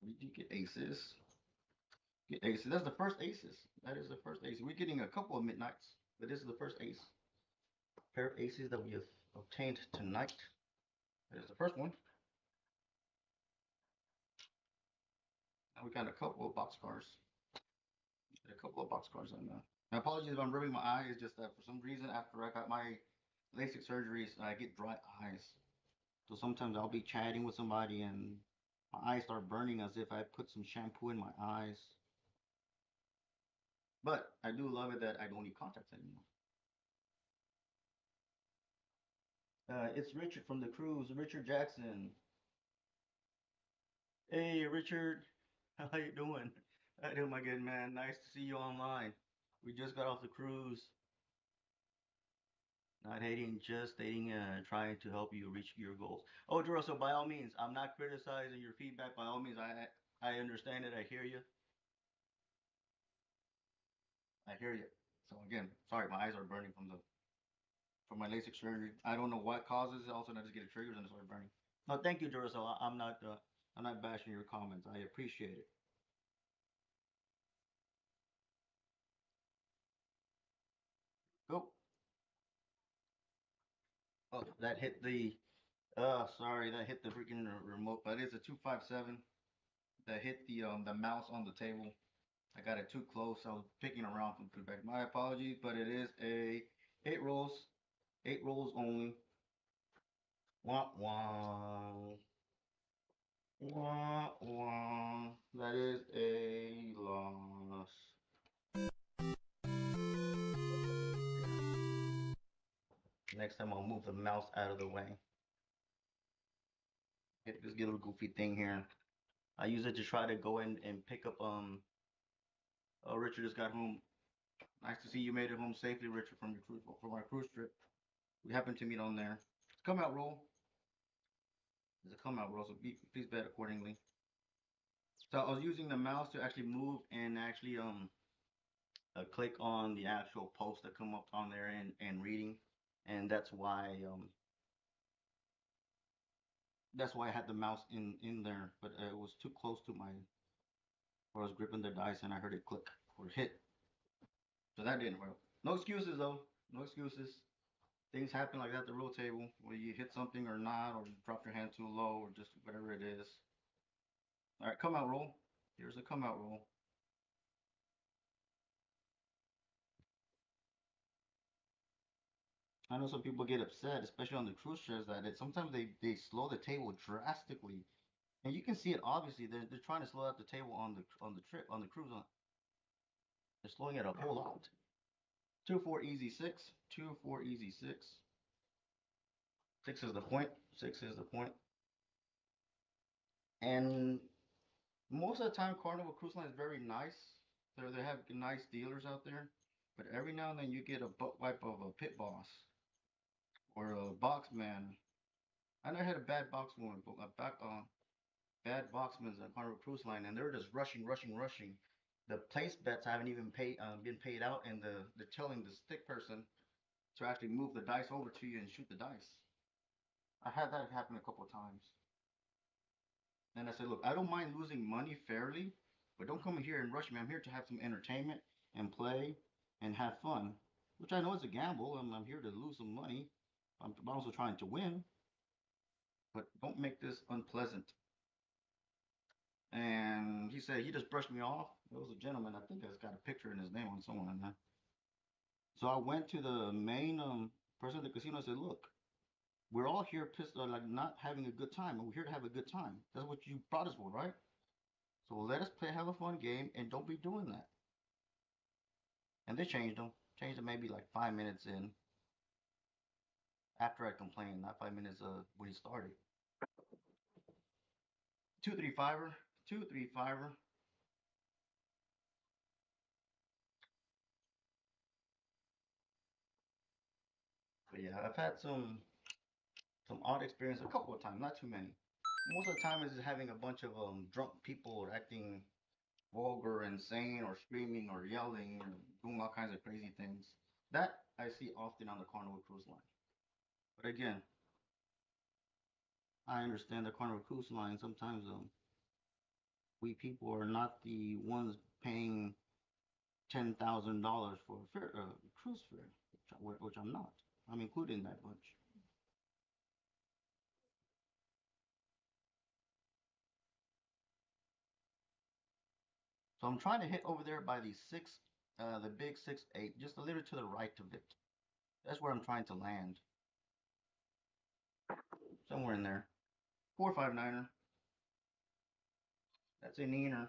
Did you get aces? Get aces. That's the first aces. That is the first ace. We're getting a couple of midnights, but this is the first ace. Pair of aces that we have obtained tonight. That is the first one. Now we got a couple of boxcars. A couple of boxcars on that. My apologies if I'm rubbing my eyes. It's just that for some reason, after I got my LASIK surgeries, I get dry eyes. So sometimes I'll be chatting with somebody and my eyes start burning as if I put some shampoo in my eyes. But I do love it that I don't need contacts anymore. It's Richard from the cruise, Richard Jackson. Hey, Richard, how you doing? How you doing, my good man? Nice to see you online. We just got off the cruise. Not hating, just dating, trying to help you reach your goals. Oh, Duro, so by all means, I'm not criticizing your feedback. By all means, I understand it. I hear you. I hear you. So again, sorry, my eyes are burning from my LASIK surgery. I don't know what causes it. All of a sudden, I just get a trigger and it starts burning. No, thank you, Duracell. I'm not bashing your comments. I appreciate it. Go. Oh, that hit the. Sorry, that hit the freaking remote. But it's a 257 that hit the mouse on the table. I got it too close. I was picking around from feedback. My apologies, but it is a 8 rolls, 8 rolls only. Wah wah. Wah wah. That is a loss. Next time I'll move the mouse out of the way. Just get a little goofy thing here. I use it to try to go in and pick up. Oh, Richard just got home. Nice to see you made it home safely, Richard, from our cruise trip. We happened to meet on there. It's come out roll. It's a come out roll, so please bet accordingly. So I was using the mouse to actually move and actually click on the actual post that come up on there and reading, and that's why I had the mouse in there, but it was too close to my where I was gripping the dice and I heard it click or hit, so that didn't work. No excuses though, no excuses. Things happen like that at the roll table where you hit something or not, or you drop your hand too low, or just whatever it is. All right, come out roll. Here's a come out roll. I know some people get upset, especially on the cruise ships, that sometimes they slow the table drastically, and you can see it obviously. They're trying to slow out the table on the trip on the cruise. They're slowing it a whole lot. 2-4 easy six. 2-4 easy six. Six is the point. Six is the point. And most of the time, Carnival Cruise Line is very nice. They have nice dealers out there, but every now and then you get a butt wipe of a pit boss or a box man. I never had a bad boxman, but a bad boxman's on Carnival Cruise Line, and they're just rushing, rushing, rushing. The place bets haven't even been paid out, and they're telling the stick person to actually move the dice over to you and shoot the dice. I had that happen a couple of times. And I said, look, I don't mind losing money fairly, but don't come here and rush me. I'm here to have some entertainment and play and have fun, which I know is a gamble. I'm here to lose some money. I'm also trying to win, but don't make this unpleasant. And he said he just brushed me off. It was a gentleman. I think it's got a picture in his name on someone in there. So I went to the main person at the casino. I said, look, we're all here pissed, like not having a good time, and we're here to have a good time. That's what you brought us for, right? So let us play, have a fun game, and don't be doing that. And they changed them maybe like 5 minutes in after I complained, not 5 minutes when he started. 235er, 235er. But yeah, I've had some odd experience a couple of times, not too many. Most of the time is having a bunch of drunk people acting vulgar, insane, or screaming, or yelling, or doing all kinds of crazy things. That I see often on the Carnival Cruise Line. But again, I understand the Carnival Cruise Line. Sometimes we people are not the ones paying $10,000 for a cruise fare, which I'm not. I'm included in that bunch. So I'm trying to hit over there by the big 6-8, just a little to the right of it. That's where I'm trying to land, somewhere in there. 459er. That's a neener.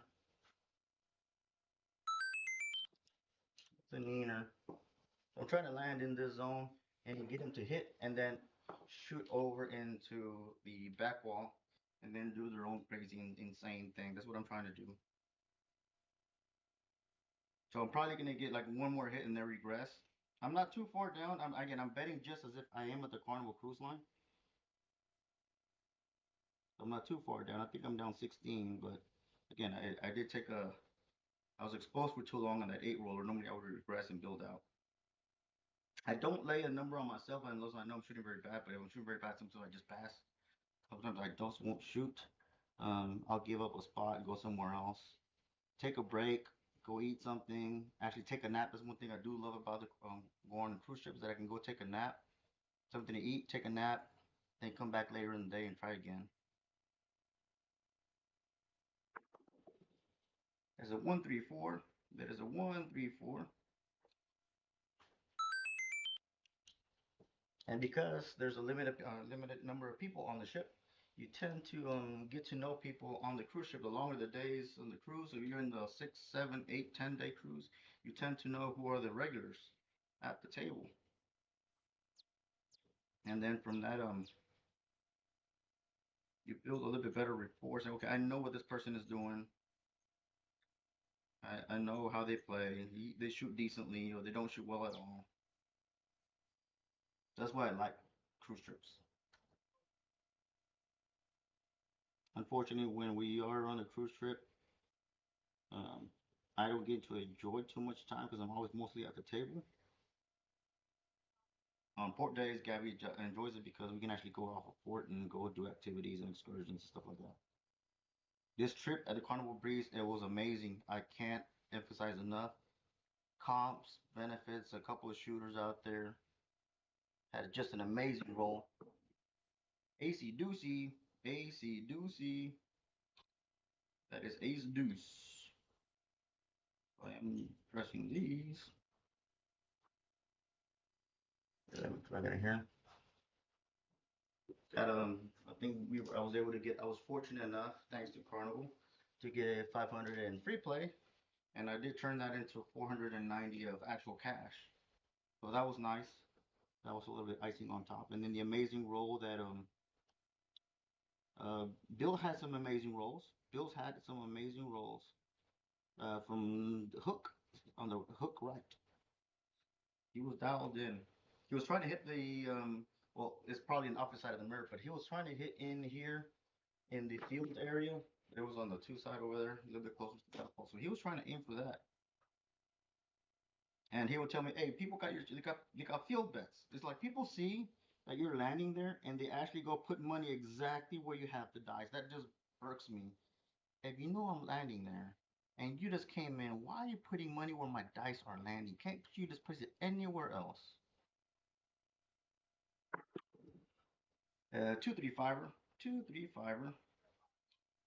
It's a neener. So I'm trying to land in this zone and get him to hit, and then shoot over into the back wall, and then do their own crazy, insane thing. That's what I'm trying to do. So I'm probably gonna get like one more hit and then regress. I'm not too far down. I'm betting just as if I am at the Carnival Cruise Line. So I'm not too far down. I think I'm down 16, but again, I did take a. I was exposed for too long on that 8 roller. Normally I would regress and build out. I don't lay a number on myself unless I know I'm shooting very bad. But if I'm shooting very bad, sometimes I just pass. Sometimes I just won't shoot. I'll give up a spot and go somewhere else. Take a break, go eat something. Actually, take a nap. That's one thing I do love about the going on cruise trips, that I can go take a nap, something to eat, take a nap, then come back later in the day and try again. There's a 134. That is a 134. And because there's a limited number of people on the ship, you tend to get to know people on the cruise ship. The longer the days on the cruise, if you're in the 6, 7, 8, 10 day cruise, you tend to know who are the regulars at the table. And then from that, you build a little bit better rapport. Say, okay, I know what this person is doing. I know how they play. They shoot decently, or they don't shoot well at all. That's why I like cruise trips. Unfortunately, when we are on a cruise trip, um, I don't get to enjoy too much time because I'm always mostly at the table. On port days, Gabby enjoys it because we can actually go off of port and go do activities and excursions and stuff like that. This trip at the Carnival Breeze, it was amazing. I can't emphasize enough. Comps, benefits, a couple of shooters out there. Had just an amazing roll. AC Deucey, AC Deucey. That is Ace Deuce. I am pressing these. Let me plug it in here. Got I think I was able to get. I was fortunate enough, thanks to Carnival, to get 500 in free play, and I did turn that into 490 of actual cash. So that was nice. That was a little bit icing on top. And then the amazing roll that uh, Bill had some amazing rolls. Bill's had some amazing rolls from the hook on the hook right. He was dialed in. He was trying to hit the Well, it's probably an opposite side of the mirror, but he was trying to hit in here in the field area. It was on the two side over there, a little bit closer to the telephone. So he was trying to aim for that. And he would tell me, "Hey, people got you got field bets." It's like people see that you're landing there, and they actually go put money exactly where you have the dice. That just irks me. If you know I'm landing there, and you just came in, why are you putting money where my dice are landing? Can't you just place it anywhere else? 235er, 235er,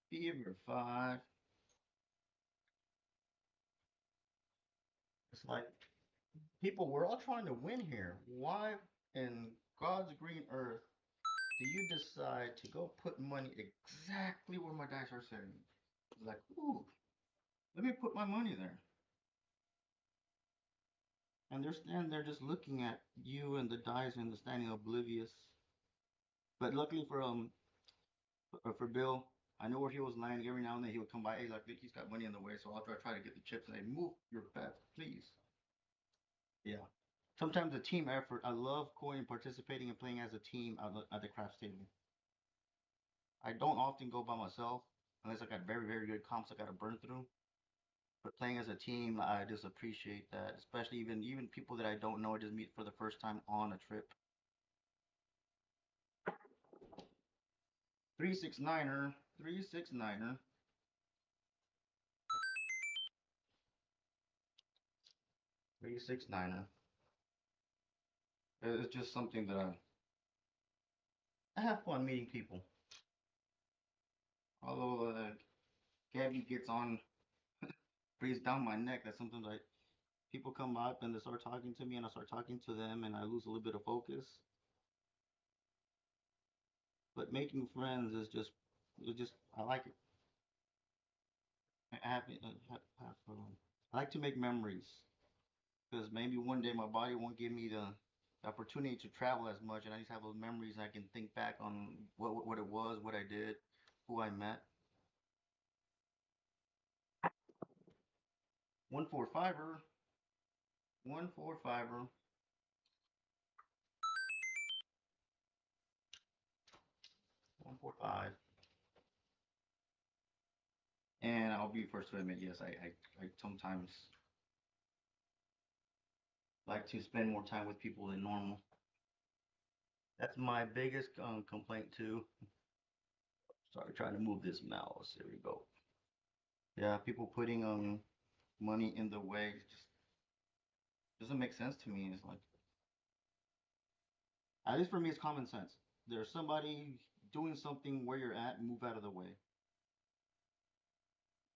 fever five. It's like people, we're all trying to win here. Why in God's green earth do you decide to go put money exactly where my dice are sitting? It's like, ooh, let me put my money there. And they're standing there just looking at you and the dice and they're standing oblivious. But luckily for Bill, I know where he was landing. Every now and then he would come by. Hey, like he's got money in the way, so I'll try to get the chips and say, move your bet, please. Yeah. Sometimes a team effort. I love going and participating and playing as a team at the craps table. I don't often go by myself unless I got very, very good comps I got to burn through. But playing as a team, I just appreciate that, especially even people that I don't know, I just meet for the first time on a trip. 369er, 369er, 369er. It's just something that I have fun meeting people. Although Gabby gets on, breathes down my neck, that sometimes people come up and they start talking to me and I start talking to them and I lose a little bit of focus. But making friends is just I like it. I like to make memories because maybe one day my body won't give me the opportunity to travel as much, and I just have those memories. I can think back on what it was, what I did, who I met. 145er, 145er, 145. And I'll be first to admit, yes, I sometimes like to spend more time with people than normal. That's my biggest complaint too. Sorry, trying to move this mouse. There we go. Yeah, people putting money in the way just doesn't make sense to me. It's like, at least for me, it's common sense. There's somebody doing something where you're at, move out of the way.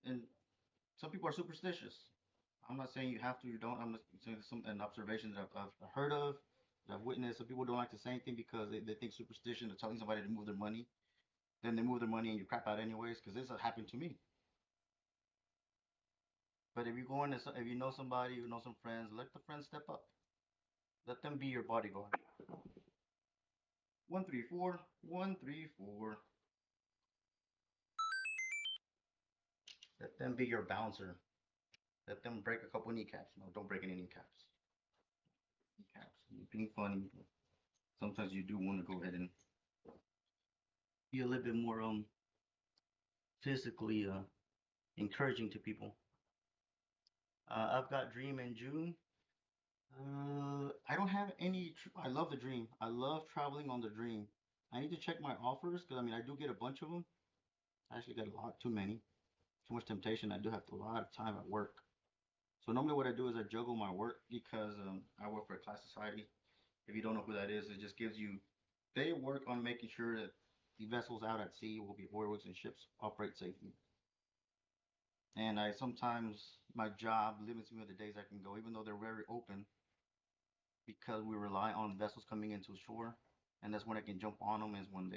And some people are superstitious. I'm not saying you have to, you don't. I'm just saying some an observation that I've heard of, that I've witnessed. Some people don't like to say anything because they think superstition of telling somebody to move their money. Then they move their money and you crap out anyways. Because this has happened to me. But if you go into, if you know somebody, you know some friends, let the friends step up. Let them be your bodyguard. 134, 134. Let them be your bouncer. Let them break a couple kneecaps. No, don't break any kneecaps. Kneecaps. You're being funny. Sometimes you do want to go ahead and be a little bit more physically encouraging to people. I've got Dream in June. I don't have any. I love the Dream. I love traveling on the Dream. I need to check my offers because I mean I do get a bunch of them. I actually got a lot too many. Too much temptation. I do have a lot of time at work. So normally what I do is I juggle my work because I work for a class society. If you don't know who that is, it just gives you. They work on making sure that the vessels out at sea will be oilworks and ships operate safely. And I sometimes my job limits me with the days I can go, even though they're very open, because we rely on vessels coming into shore, and that's when I can jump on them. Is when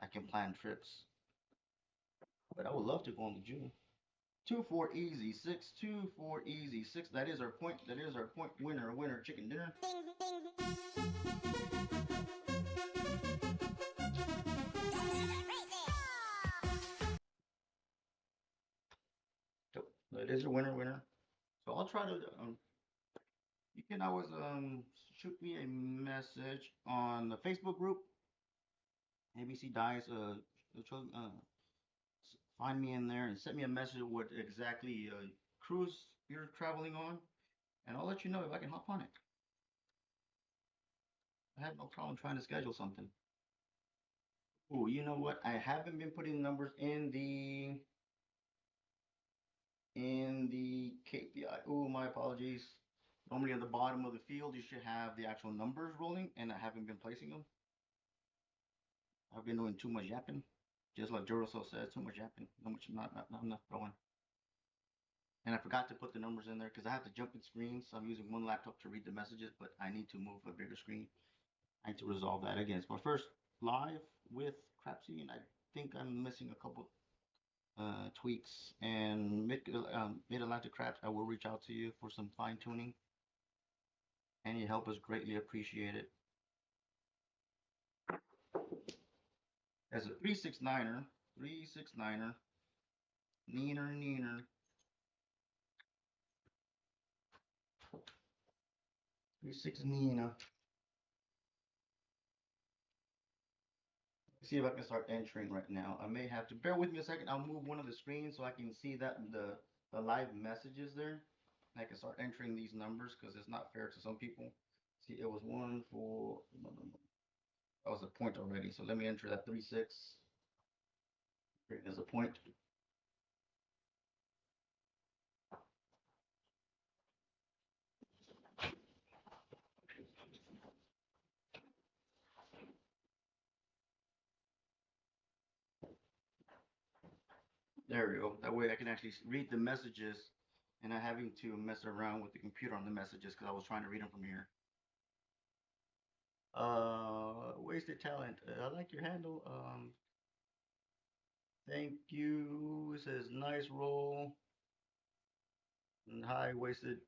I can plan trips. But I would love to go on the June. 2-4 easy 6, 2-4 easy 6. That is our point. That is our point. Winner, winner, chicken dinner. So that is your winner, winner. So I'll try to You can always shoot me a message on the Facebook group, ABCDice. Find me in there and send me a message with exactly cruise you're traveling on, and I'll let you know if I can hop on it. I have no problem trying to schedule something. Oh, you know what? I haven't been putting numbers in the KPI. Oh, my apologies. Normally at the bottom of the field, you should have the actual numbers rolling, and I haven't been placing them. I've been doing too much yapping, just like Duracell says, too much yapping, not enough throwing. And I forgot to put the numbers in there because I have to jump in screens. So I'm using one laptop to read the messages, but I need to move a bigger screen. I need to resolve that again. It's my first live with Crapsee, and I think I'm missing a couple tweaks. And Mid Atlantic Craps, I will reach out to you for some fine tuning. Any help is greatly appreciated. As a 369er, 369er, neener, 36 Nina. See if I can start entering right now. I may have to bear with me a second. I'll move one of the screens so I can see that the live messages there. I can start entering these numbers because it's not fair to some people. See, it was one for no. That was a point already. So let me enter that 3-6. As a point. There we go. That way I can actually read the messages and not having to mess around with the computer on the messages because I was trying to read them from here. Wasted talent. I like your handle. Thank you. It says nice roll. And hi, wasted.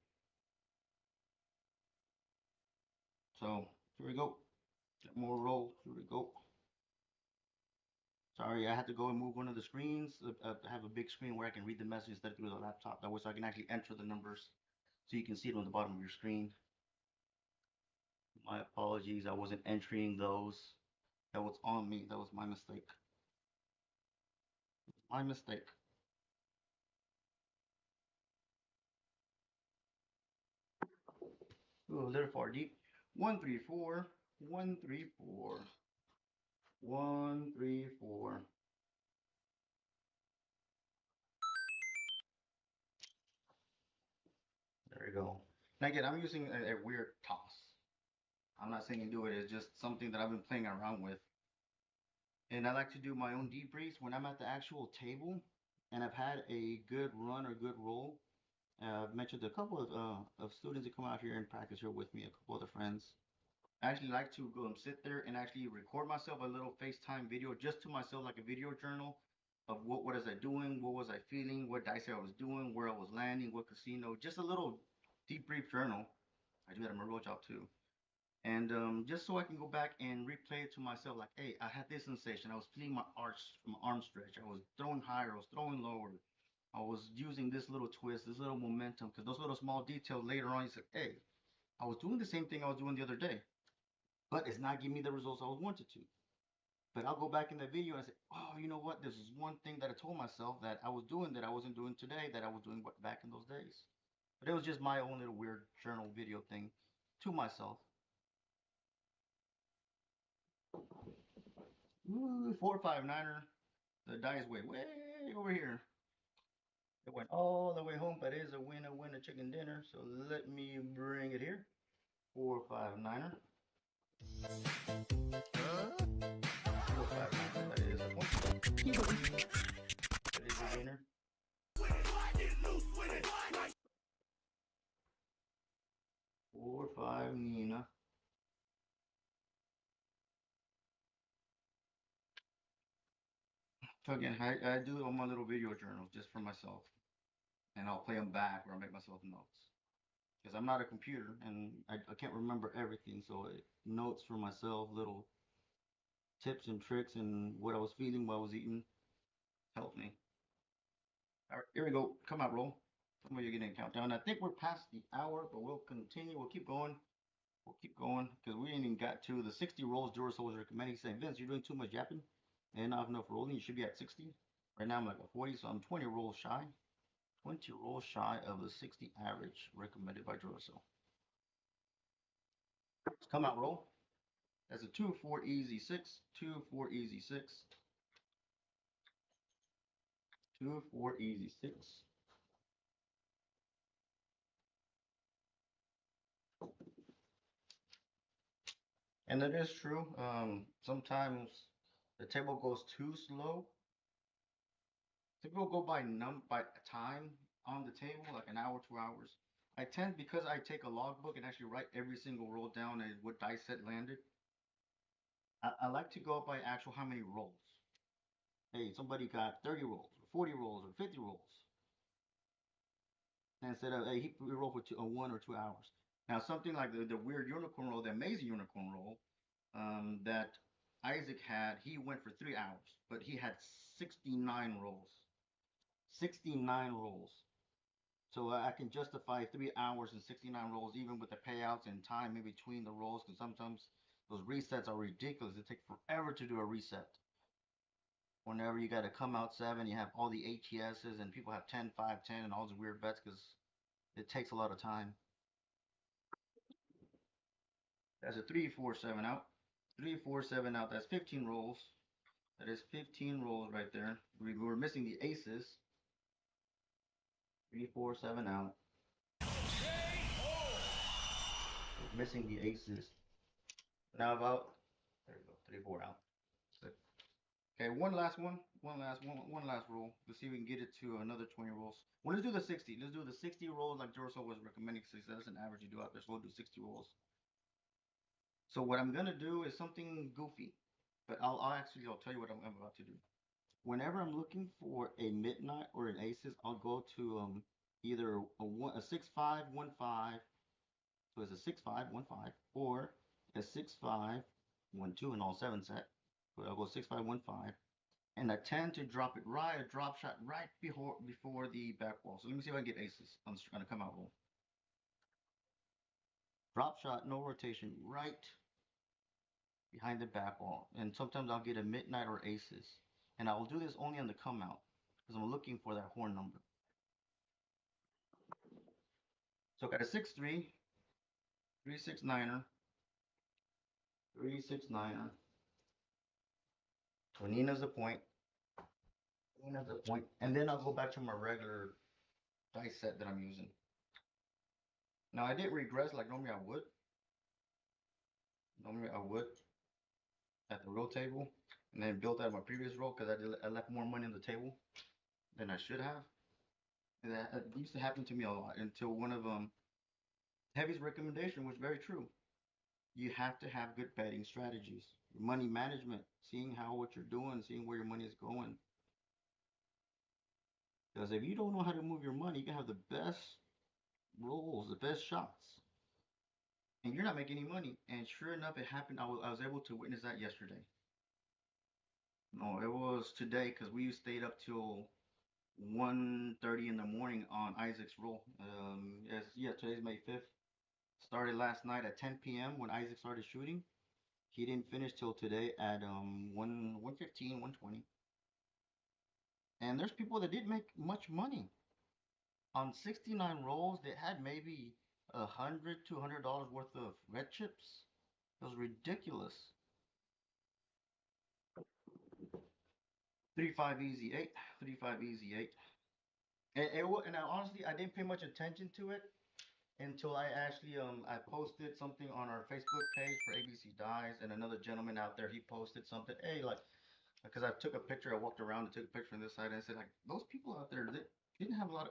So here we go. Get more roll. Here we go. Sorry, I had to go and move one of the screens. I have a big screen where I can read the message instead of through the laptop. That way, so I can actually enter the numbers, so you can see it on the bottom of your screen. My apologies. I wasn't entering those. That was on me. That was my mistake. My mistake. Ooh, a little far deep. 134. 134. 134. There you go. And again, I'm using a weird toss. I'm not saying do it. It's just something that I've been playing around with. And I like to do my own debriefs when I'm at the actual table and I've had a good run or good roll. I've mentioned a couple of students that come out here and practice here with me, a couple other friends. I actually like to go and sit there and actually record myself a little FaceTime video just to myself, like a video journal of what was I doing, what was I feeling, what dice I was doing, where I was landing, what casino, just a little debrief journal. I do that in my real job too. And just so I can go back and replay it to myself, like, hey, I had this sensation. I was feeling my arm stretch. I was throwing higher. I was throwing lower. I was using this little twist, this little momentum, because those little small details later on, you say, hey, I was doing the same thing I was doing the other day, but it's not giving me the results I was wanted to. But I'll go back in that video and say, oh, you know what? This is one thing that I told myself that I was doing that I wasn't doing today, that I was doing back in those days. But it was just my own little weird journal video thing to myself. Ooh, 459er. The dice way over here. It went all the way home, but it is a winner chicken dinner. So let me bring it here. 459er. 459er. That is a point. That is a winner. 4-5 Nina. So again, I do all my little video journals just for myself, and I'll play them back or I'll make myself notes because I'm not a computer and I can't remember everything. So notes for myself, little tips and tricks, and what I was feeling while I was eating helped me. All right, here we go. Come out, roll. Some of you are getting a countdown. I think we're past the hour, but we'll continue. We'll keep going. We'll keep going because we ain't even got to the 60 rolls Duracell was recommending. Saying, Vince, you're doing too much yapping and not enough rolling. You should be at 60. Right now I'm like a 40, so I'm 20 rolls shy. 20 rolls shy of the 60 average recommended by Duracell. Let's come out roll. That's a 2-4 easy 6. 2-4 easy 6. 2-4 easy 6. And it is true. Sometimes the table goes too slow. People go by time on the table, like an hour, 2 hours. I tend, because I take a logbook and actually write every single roll down and what dice set landed. I like to go by actual how many rolls. Hey, somebody got 30 rolls, or 40 rolls, or 50 rolls, instead of hey he rolled for 1 or 2 hours. Now something like the weird unicorn roll, the amazing unicorn roll, that Isaac had, he went for 3 hours, but he had 69 rolls. 69 rolls. So I can justify 3 hours and 69 rolls, even with the payouts and time in between the rolls, because sometimes those resets are ridiculous. It takes forever to do a reset. Whenever you got to come out 7, you have all the ATSs and people have 10, 5, 10, and all these weird bets because it takes a lot of time. That's a 3-4-7 out. 3-4-7 out. That's 15 rolls. That is 15 rolls right there. We're missing the aces. 3-4-7 out. We're missing the aces. Now about there we go. 3-4 out. Okay, one last one. One last roll. Let's see if we can get it to another 20 rolls. Well, let's do the 60. Let's do the 60 rolls like Duracell was recommending. 60. That's an average you do out there. So we'll do 60 rolls. So what I'm gonna do is something goofy, but I'll tell you what I'm about to do. Whenever I'm looking for a midnight or an aces, I'll go to either a 6-5-1-5. So it's a 6-5-1-5 or a 6-5-1-2 and all 7 set. So I'll go 6-5-1-5. And I tend to drop it right, a drop shot right before the back wall. So let me see if I can get aces on the come out roll. Drop shot, no rotation, right behind the back wall. And sometimes I'll get a midnight or aces. And I will do this only on the come out because I'm looking for that horn number. So I got a 6-3, 3-6-9er, 3-6-9er. So Nina's the point. Nina's the point. And then I'll go back to my regular dice set that I'm using. Now I didn't regress like normally I would. Normally I would at the roll table and then built out my previous roll because I left more money on the table than I should have. And that used to happen to me a lot until one of Heavy's recommendation was very true. You have to have good betting strategies, money management, seeing how what you're doing, seeing where your money is going. Because if you don't know how to move your money, you can have the best rolls, the best shots, and you're not making any money. And sure enough, it happened. I was able to witness that yesterday. No, it was today because we stayed up till 1:30 in the morning on Isaac's roll. Yes, yeah, today's May 5th. Started last night at 10 p.m. when Isaac started shooting. He didn't finish till today at 1:15, 1:20. And there's people that didn't make much money on 69 rolls. They had maybe $100, $200 worth of red chips. It was ridiculous. 3-5 easy 8, 3-5 easy 8. And honestly, I didn't pay much attention to it until I actually I posted something on our Facebook page for ABCDice, and another gentleman out there, he posted something. Hey, like, because I took a picture, I walked around and took a picture on this side, and I said like those people out there that didn't have a lot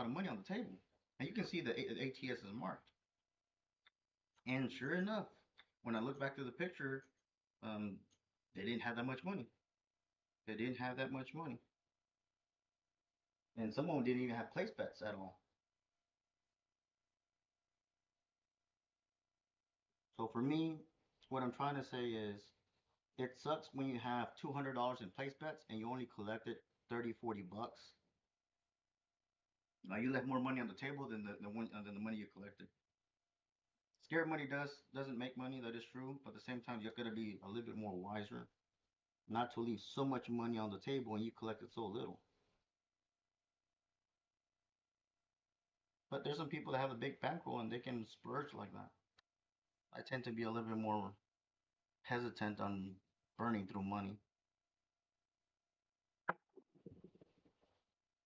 of money on the table, and you can see the ATS is marked. And sure enough, when I look back to the picture, um, they didn't have that much money. They didn't have that much money, and some of them didn't even have place bets at all. So for me, what I'm trying to say is, it sucks when you have $200 in place bets and you only collected 30, $40. You left more money on the table than than the money you collected. Scared money doesn't make money. That is true. But at the same time, you got to be a little bit more wiser, not to leave so much money on the table and you collected so little. But there's some people that have a big bankroll and they can splurge like that. I tend to be a little bit more hesitant on burning through money.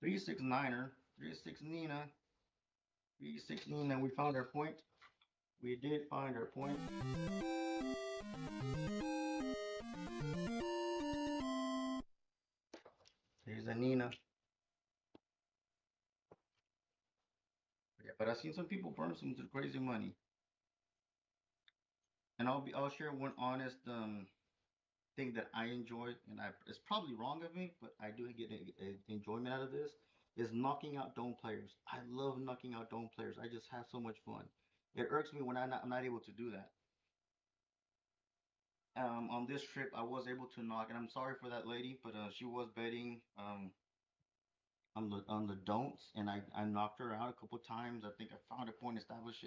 369er, 36 Nina, 36 Nina. We found our point. We did find our point. Here's a Nina. Yeah, but I've seen some people burn some crazy money. And I'll share one honest thing that I enjoy, and it's probably wrong of me, but I do get enjoyment out of this. Is knocking out dome players. I love knocking out dome players. I just have so much fun. It irks me when I'm not able to do that. On this trip, I was able to knock, and I'm sorry for that lady, but she was betting on the don'ts, and I knocked her out a couple times. I think I found a point, establish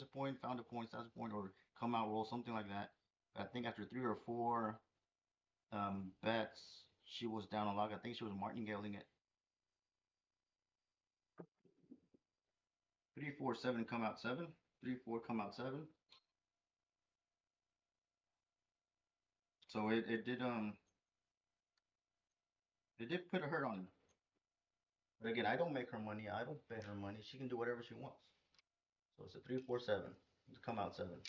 a point, found a point, establish a point, or come out roll, something like that. But I think after three or four bets, she was down a lot. I think she was martingaling it. 3, 4, 7 come out 7. 3, 4 come out 7. So it did put a hurt on him. But again, I don't make her money. I don't bet her money. She can do whatever she wants. So it's a 3, 4, 7. It's come out 7.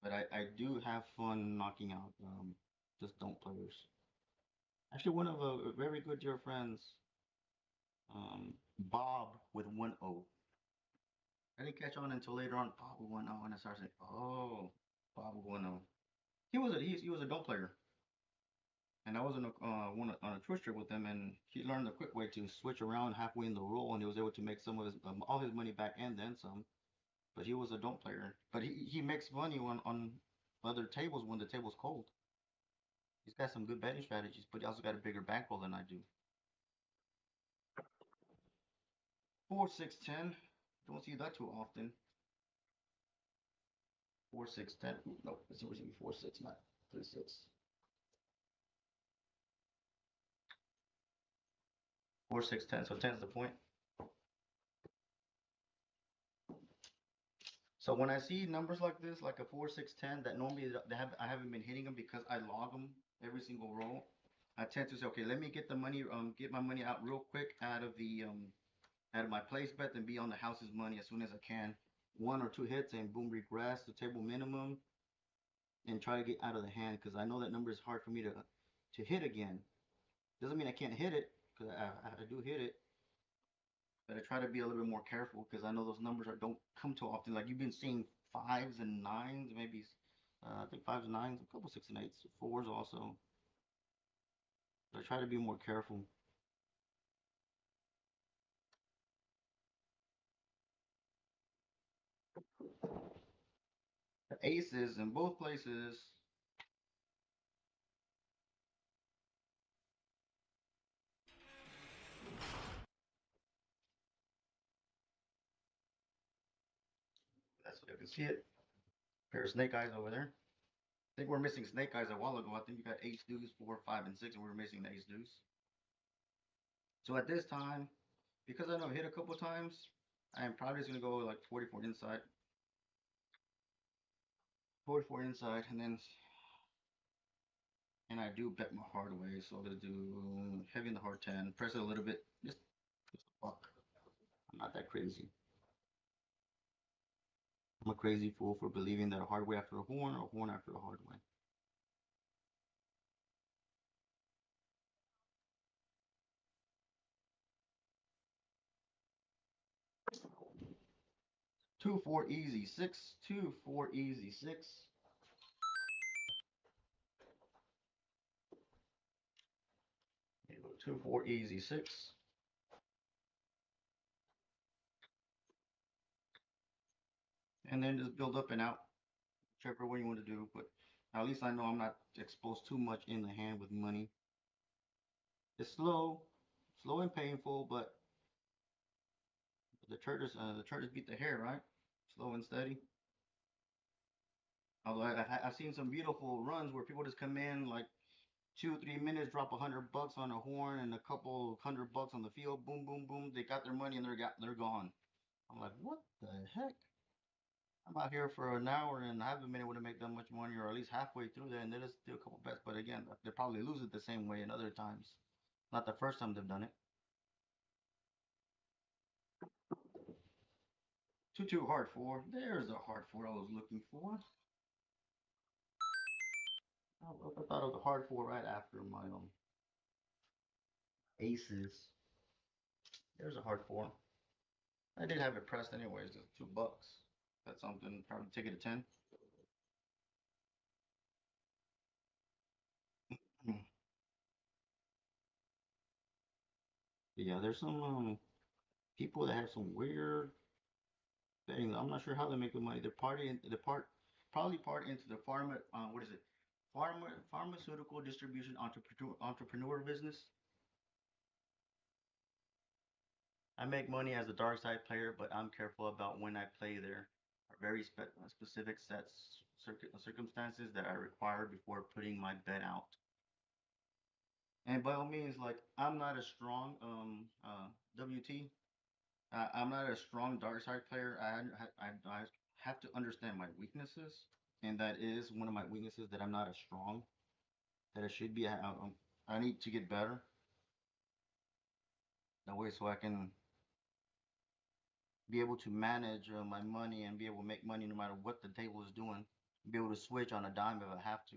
But I do have fun knocking out just don't players. Actually, one of a very good dear friends, Bob with 1 O. I didn't catch on until later on. Bob with 1 O, and I started saying, "Oh, Bob with 1 O." He was a don't player, and I was on a tour trip with him, and he learned the quick way to switch around halfway in the roll, and he was able to make some of his all his money back and then some. But he was a don't player. But he makes money on other tables when the table's cold. He's got some good betting strategies, but he also got a bigger bankroll than I do. 4, 6, 10. Don't see that too often. 4, 6, 10. No, it's supposed to be 4, 6, not 3, 6. 4, 6, 10. So 10 is the point. So when I see numbers like this, like a 4, 6, 10, that normally I haven't been hitting them because I log them every single roll. I tend to say, okay, let me get the money, get my money out real quick out of my place bet and be on the house's money as soon as I can. 1 or 2 hits and boom, regress the table minimum and try to get out of the hand because I know that number is hard for me to hit again. Doesn't mean I can't hit it because I do hit it, but I try to be a little bit more careful because I know those numbers don't come too often. Like you've been seeing fives and nines, maybe I think fives and nines, a couple 6 and 8s, fours also. But I try to be more careful. The aces in both places. That's what you can see it. Pair of snake eyes over there. I think we're missing snake eyes a while ago. I think you got ace deuce, 4, 5, and 6, and we were missing the ace deuce. So at this time, because I know I hit a couple times, I am probably just gonna go like 44 inside. 44 inside, and I do bet my heart away. So I'm gonna do heavy in the hard 10, press it a little bit, just a buck. I'm not that crazy. I'm a crazy fool for believing that a hard way after a horn or a horn after a hard way. 2, 4 easy 6, 2, 4 easy 6. 2, 4 easy 6. And then just build up and out, whichever way you want to do. But at least I know I'm not exposed too much in the hand with money. It's slow, Slow and painful, but the turtles beat the hare, right? Slow and steady. Although I've seen some beautiful runs where people just come in like 2 3 minutes, drop $100 on a horn and a couple $100 on the field, boom boom boom. They got their money and they're gone. I'm like, what the heck? I'm out here for an hour and I haven't been able to make that much money, or at least halfway through there, and they just do a couple bets. But again, they probably lose it the same way in other times. Not the first time they've done it. 2-2 hard four. There's a hard four I was looking for. I thought of the hard four right after my aces. There's a hard four. I did have it pressed anyways, just $2. That's something. Probably take it to 10. Yeah, there's some people that have some weird things. I'm not sure how they make the money. Probably part into the what is it? Pharmaceutical distribution entrepreneur business. I make money as a dark side player, but I'm careful about when I play there. Are very specific circumstances that I require before putting my bet out. And by all means, like I'm not a strong WT. I'm not a strong dark side player. I have to understand my weaknesses, and that is one of my weaknesses, that I'm not as strong that I should be. I need to get better that way, so I can be able to manage my money and be able to make money no matter what the table is doing. Be able to switch on a dime if I have to,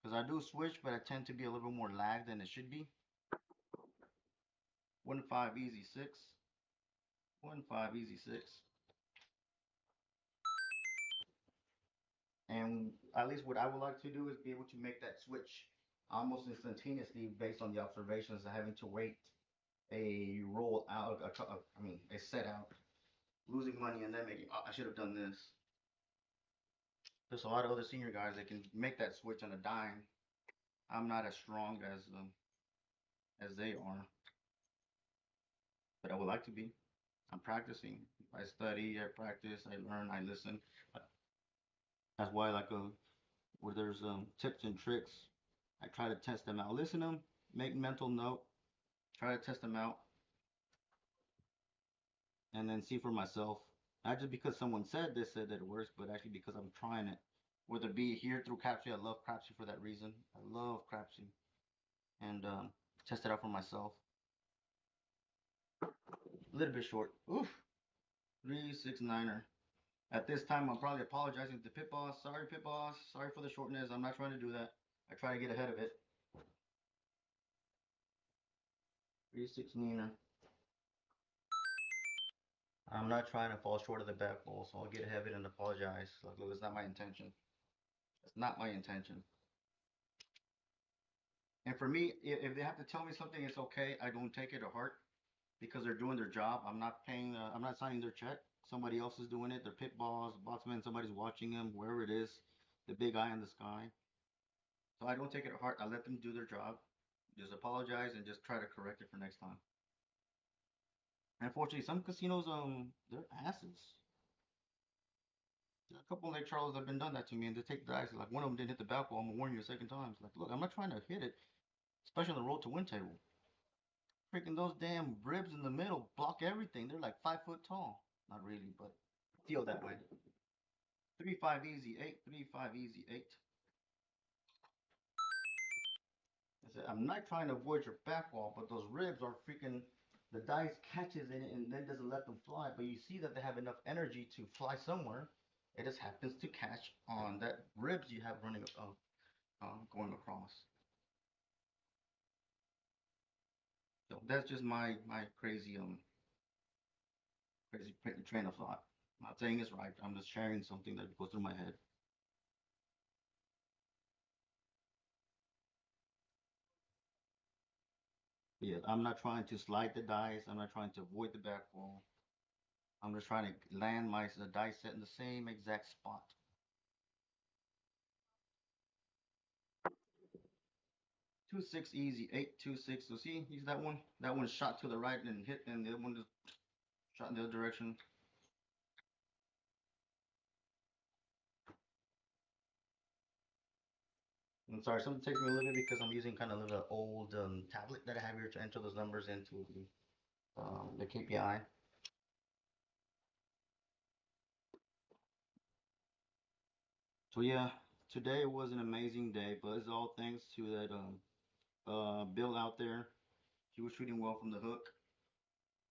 because I do switch, but I tend to be a little bit more lagged than it should be. 1-5 easy six. 1-5 easy six. And at least what I would like to do is be able to make that switch almost instantaneously based on the observations of having to wait a roll out, a set out, losing money and then making, oh, I should have done this. There's a lot of other senior guys that can make that switch on a dime. I'm not as strong as they are, but I would like to be. I'm practicing. I study, I practice, I learn, I listen. That's why I like where there's tips and tricks. I try to test them out, listen to them, make mental note, try to test them out, and then see for myself. Not just because someone said that it works, but actually because I'm trying it. Whether it be here through Crapsee, I love Crapsee for that reason. I love Crapsee, and test it out for myself. A little bit short. Oof, 369er. At this time, I'm probably apologizing to Pit Boss. Sorry, Pit Boss. Sorry for the shortness. I'm not trying to do that. I try to get ahead of it. 369er. I'm not trying to fall short of the back ball, so I'll get ahead of it and apologize. Like, look, it's not my intention. It's not my intention. And for me, if they have to tell me something, it's okay. I don't take it to heart because they're doing their job. I'm not paying. I'm not signing their check. Somebody else is doing it. They're pit balls, boxman. Somebody's watching them, wherever it is. The big eye in the sky. So I don't take it to heart. I let them do their job. Just apologize and just try to correct it for next time. Unfortunately, some casinos, they're asses. A couple of Lake Charles have been done that to me, and they take the dice. Like one of them didn't hit the back wall. I'm gonna warn you a second time. It's like, look, I'm not trying to hit it, especially on the road to win table. Freaking those damn ribs in the middle block everything. They're like 5 foot tall. Not really, but feel that way. 3-5 easy 8. 3-5 easy 8. I said, I'm not trying to avoid your back wall, but those ribs are freaking. The dice catches in it and then doesn't let them fly. But you see that they have enough energy to fly somewhere. It just happens to catch on that ribs you have running going across. So that's just my crazy train of thought. I'm not saying it's right. I'm just sharing something that goes through my head. Yeah, I'm not trying to slide the dice. I'm not trying to avoid the back wall. I'm just trying to land my the dice set in the same exact spot. 2-6 easy, 8-2-6. So see, use that one. That one shot to the right and hit, and the other one just shot in the other direction. I'm sorry, something takes me a little bit because I'm using kind of a little old tablet that I have here to enter those numbers into the KPI. So yeah, today was an amazing day, but it's all thanks to that Bill out there. He was shooting well from the hook.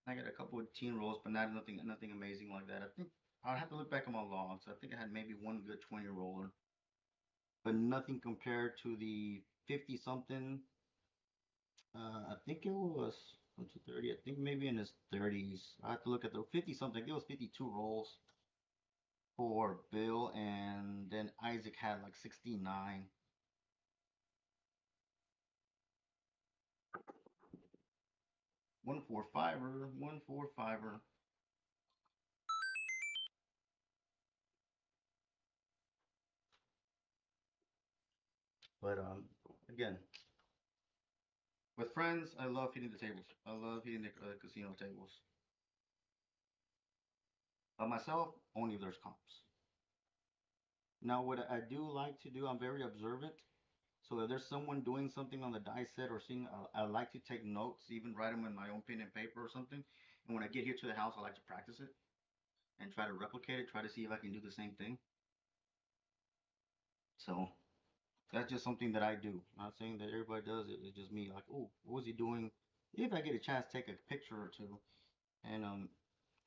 I got a couple of teen rolls, but not nothing amazing like that. I think I'll have to look back on my logs. I think I had maybe one good 20 roller, but nothing compared to the 50 something. I think it was 30. I think maybe in his 30s. I have to look at the 50 something. It was 52 rolls for Bill, and then Isaac had like 69. 145er, 145er. But again, with friends, I love hitting the tables. I love hitting the casino tables. By myself, only if there's comps. Now, what I do like to do, I'm very observant. So if there's someone doing something on the dice set or seeing, I like to take notes, even write them in my own pen and paper or something. And when I get here to the house, I like to practice it and try to replicate it, try to see if I can do the same thing. So that's just something that I do. I'm not saying that everybody does it. It's just me. Like, oh, what was he doing? If I get a chance, take a picture or two, and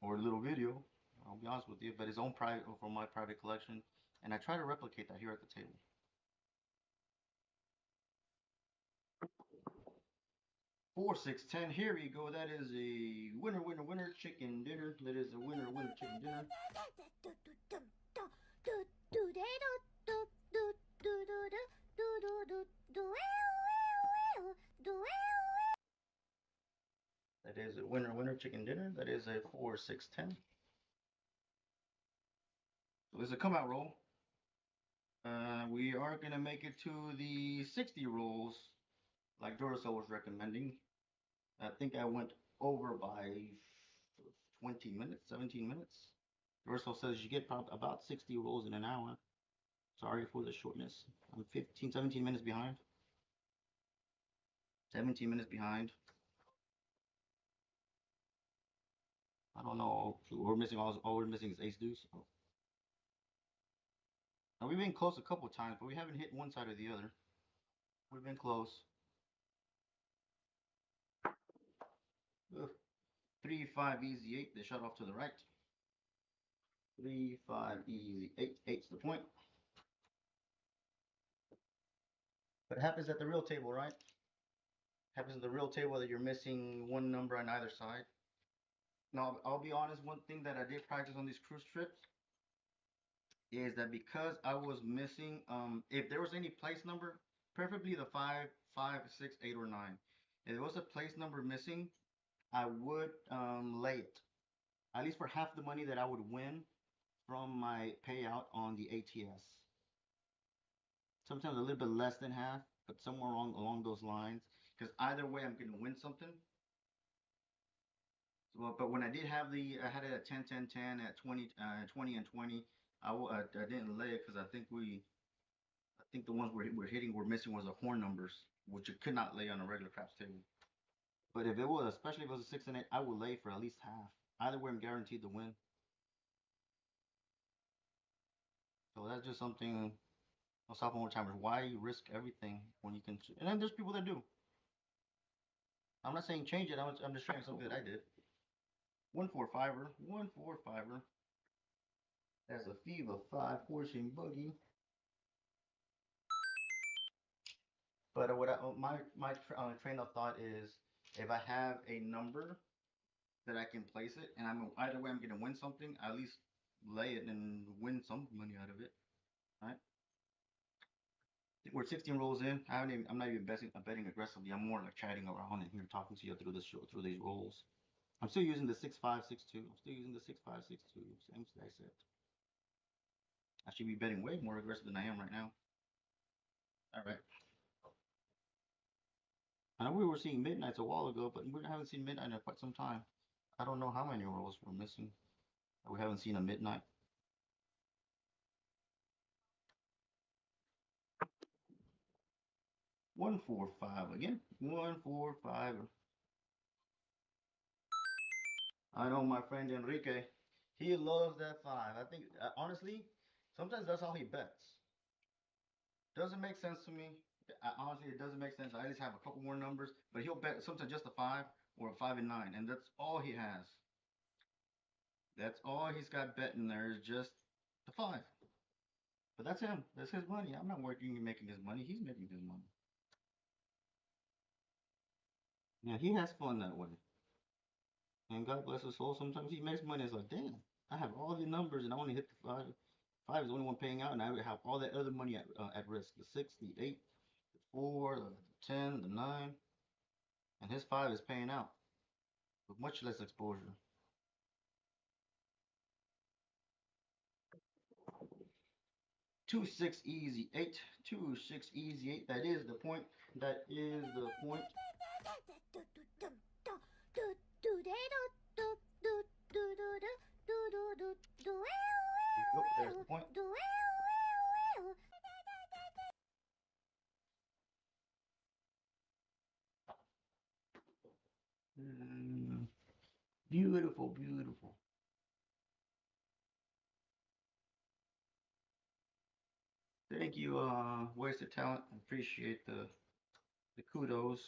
or a little video. I'll be honest with you, but his own private from my private collection, and I try to replicate that here at the table. 4-6-10. Here we go. That is a winner, winner, winner chicken dinner. That is a winner, winner chicken dinner. That is a winner, winner chicken dinner. That is a 4-6-10. So it's a come out roll. We are gonna make it to the 60 rolls, like Duracell was recommending. I think I went over by 20 minutes, 17 minutes. Duracell says you get about 60 rolls in an hour. Sorry for the shortness. I'm 15, 17 minutes behind. 17 minutes behind. I don't know. We're missing all we're missing is ace deuce. Now we've been close a couple times, but we haven't hit one side or the other. We've been close. Ugh. 3-5 easy 8. They shut off to the right. 3-5 easy 8. 8's the point. But it happens at the real table, right? Happens at the real table that you're missing one number on either side. Now, I'll be honest, one thing that I did practice on these cruise trips is that because I was missing, if there was any place number, preferably the 5, 5, 6, 8, or 9. If there was a place number missing, I would lay it. At least for half the money that I would win from my payout on the ATS. Sometimes a little bit less than half, but somewhere along those lines. Because either way, I'm going to win something. So, but when I did have I had it at 10, 10, 10, at 20, 20 and 20. I didn't lay it because I think the ones we're hitting, we're missing was the horn numbers, which you could not lay on a regular craps table. But if it was, especially if it was a 6 and 8, I would lay for at least half. Either way, I'm guaranteed to win. So that's just something I'll stop one more time. Why risk everything when you can? And then there's people that do. I'm not saying change it. I'm just sharing something that I did. 1-4-5er, 1-4-5er. That's a FIVA 5 portion boogie. But what my train of thought is, if I have a number that I can place it, and either way I'm gonna win something, I at least lay it and win some money out of it. Right? We're 16 rolls in. I'm not even betting aggressively. I'm more like chatting around and here talking to you through this show, through these rolls. I'm still using the 6-5, 6-2. I'm still using the 6-5, 6-2. Same as I said. I should be betting way more aggressive than I am right now. All right. I know we were seeing midnights a while ago, but we haven't seen midnight in quite some time. I don't know how many rolls we're missing. We haven't seen a midnight. 145 again. 145. I know my friend Enrique. He loves that five. I think honestly, sometimes that's all he bets. Doesn't make sense to me. Honestly, it doesn't make sense. I at least have a couple more numbers, but he'll bet sometimes just a five or a 5 and 9, and that's all he has. That's all he's got betting there is just the five. But that's him. That's his money. I'm not working and making his money. He's making his money. Yeah, he has fun that way. And God bless his soul. Sometimes he makes money. It's like, damn, I have all the numbers and I only hit the five. Five is the only one paying out, and I would have all that other money at risk. The six, the eight, the four, the 10, the nine, and his five is paying out with much less exposure. 2 6 easy 8. 2 6 easy 8. That is the point. That is the point. Nope, there's the point. Mm, beautiful, beautiful. Thank you, Wasted Talent. I appreciate the kudos.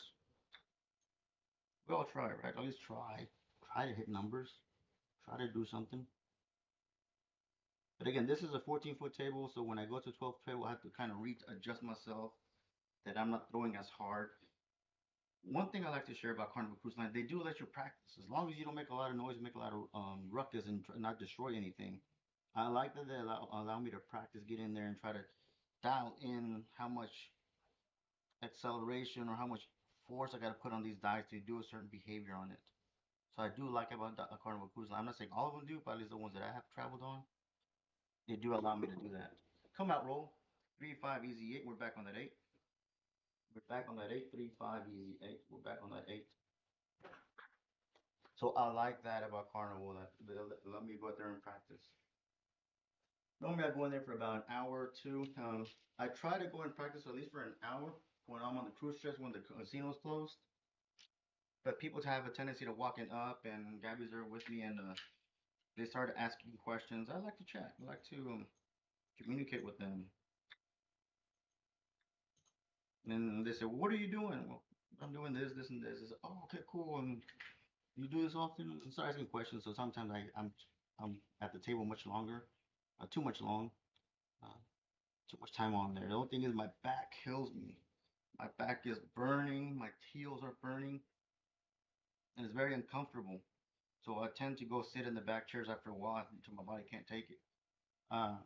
We all try, right? At least try. Try to hit numbers. Try to do something. But again, this is a 14-foot table, so when I go to 12th table, I have to kind of adjust myself that I'm not throwing as hard. One thing I like to share about Carnival Cruise Line, they do let you practice as long as you don't make a lot of noise, make a lot of ruckus, and not destroy anything. I like that they allow me to practice, get in there, and try to dial in how much acceleration or how much force I got to put on these dice to do a certain behavior on it. So I do like about a Carnival Cruise Line. I'm not saying all of them do, but at least the ones that I have traveled on, they do allow me to do that. Come out roll. 3 5 easy 8. We're back on that 8. We're back on that 8. 3 5 easy 8. We're back on that 8. So I like that about Carnival that they let me go out there and practice. Normally I go in there for about an hour or two. I try to go and practice at least for an hour when I'm on the cruise ships when the casino's closed. But people have a tendency to walking up, and Gabby's there with me, and they start asking questions. I like to chat. I like to communicate with them. And they say, well, "What are you doing?" Well, I'm doing this, this, and this. It's, oh, okay, cool. And you do this often? And start asking questions. So sometimes I'm at the table much longer, too much long, uh, too much time on there. The only thing is my back kills me. My back is burning. My heels are burning, and it's very uncomfortable. So I tend to go sit in the back chairs after a while until my body can't take it. Uh,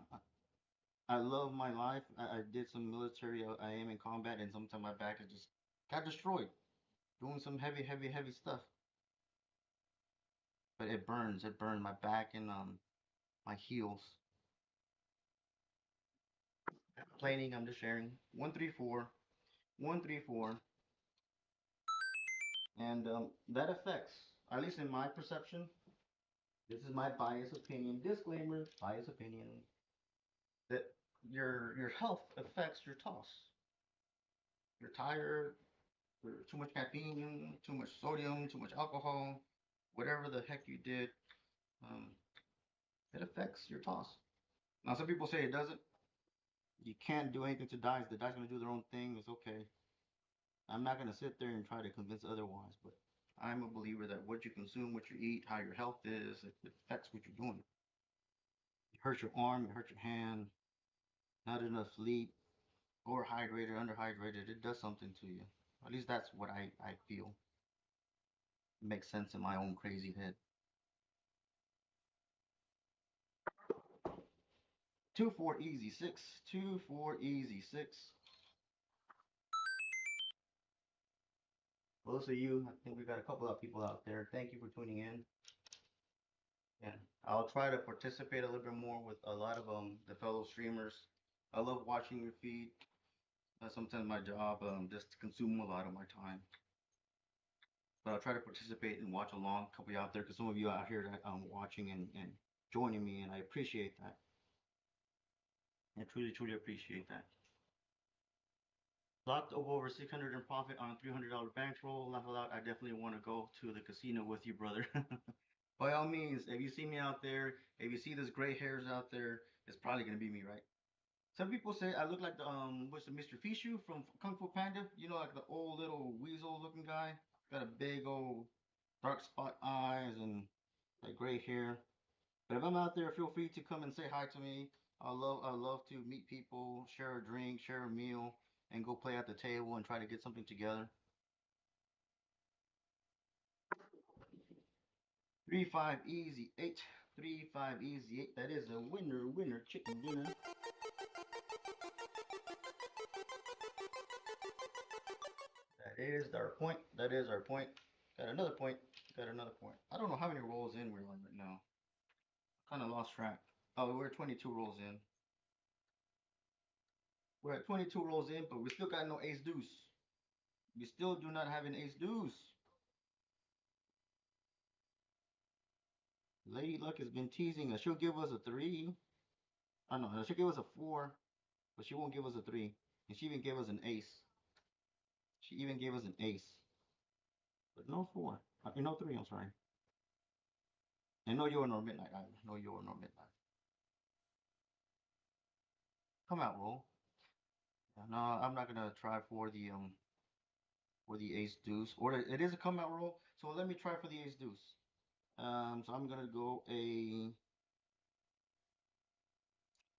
I love my life. I did some military. I am in combat, and sometimes my back is just got destroyed doing some heavy, heavy, heavy stuff. But it burns. It burned my back and my heels. Not complaining. I'm just sharing. 134, 134, and that affects, at least in my perception. This is my biased opinion. Disclaimer: biased opinion. That your health affects your toss. You're tired. Too much caffeine, too much sodium, too much alcohol, whatever the heck you did, um, it affects your toss. Now, some people say it doesn't. You can't do anything to dice. The dice are going to do their own thing. It's okay. I'm not going to sit there and try to convince otherwise, but I'm a believer that what you consume, what you eat, how your health is, it affects what you're doing. You hurt your arm, you hurt your hand, not enough sleep, overhydrated, underhydrated, it does something to you. At least that's what I feel. It makes sense in my own crazy head. 2 4 easy 6. 2 4 easy 6. For those of you, I think we got a couple of people out there. Thank you for tuning in. Yeah, I'll try to participate a little bit more with a lot of the fellow streamers. I love watching your feed. Sometimes my job just consume a lot of my time. but I'll try to participate and watch along. A couple of you out there, because some of you out here that watching and joining me, and I appreciate that. I truly, truly appreciate that. Locked over 600 in profit on a $300 bankroll. Laugh aloud. I definitely want to go to the casino with you, brother. By all means, if you see me out there, if you see this gray hairs out there, it's probably gonna be me, right? Some people say I look like the what's the Mr. Fishu from Kung Fu Panda? You know, like the old little weasel looking guy. Got a big old dark spot eyes and that gray hair. But if I'm out there, feel free to come and say hi to me. I love to meet people, share a drink, share a meal, and go play at the table and try to get something together. 3-5 easy 8. 3-5 easy 8. That is a winner, winner, chicken dinner. That is our point. That is our point. Got another point. Got another point. I don't know how many rolls in we're on right now. Kind of lost track. Oh, we're 22 rolls in. We're at 22 rolls in, but we still got no ace deuce. We still do not have an ace deuce. Lady Luck has been teasing us. She'll give us a 3. I don't know. She'll give us a 4, but she won't give us a 3. And she even gave us an ace. She even gave us an ace. But no 4. No 3, I'm sorry. And no Euro nor Midnight either. No Euro nor Midnight. Come out, roll. No, I'm not gonna try for the ace deuce. Or it is a come out roll. So let me try for the ace deuce. So I'm gonna go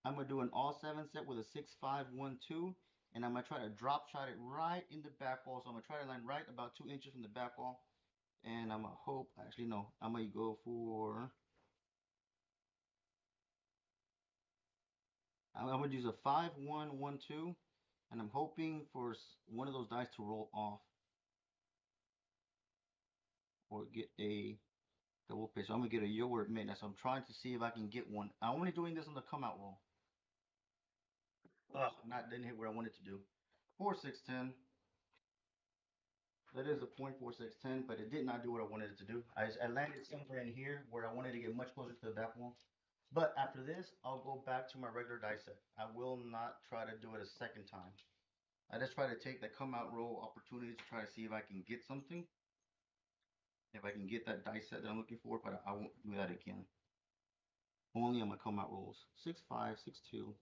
I'm gonna do an all 7 set with a 6-5-1-2, and I'm gonna try to drop shot it right in the back wall. So I'm gonna try to land right about 2 inches from the back wall, and I'm gonna hope. Actually, no, I'm gonna go for. I'm gonna use a 5-1-1-2, and I'm hoping for one of those dice to roll off or get a double pitch. So I'm gonna get a yo word midnight. So I'm trying to see if I can get one. I'm only doing this on the come out roll. Ugh, didn't hit where I wanted to do. 4-6-10. That is a point 4-6-10, but it did not do what I wanted it to do. I landed somewhere in here where I wanted to get much closer to the back wall. But after this, I'll go back to my regular dice set. I will not try to do it a second time. I just try to take the come out roll opportunity to try to see if I can get something. If I can get that dice set that I'm looking for, but I won't do that again. Only on my come out rolls. 6-5, 6-2.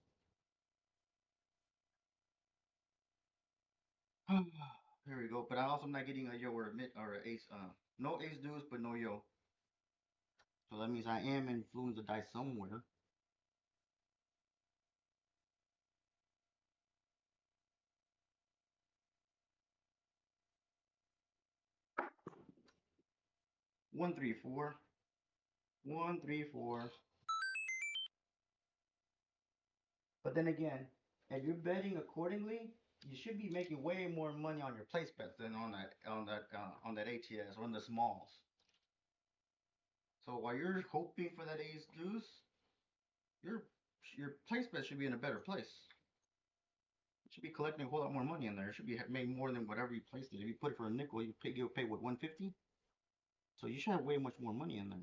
Here we go. But I also am not getting a yo or a mid or an ace. No ace deuce, but no yo. So that means I am influencing the dice somewhere. One, three, four. 1-3-4. But then again, if you're betting accordingly, you should be making way more money on your place bets than on that ATS or on the smalls. So while you're hoping for that ace deuce, your your place bet should be in a better place. You should be collecting a whole lot more money in there. It should be made more than whatever you placed it. If you put it for a nickel, you'll pay what 150. So you should have way much more money in there.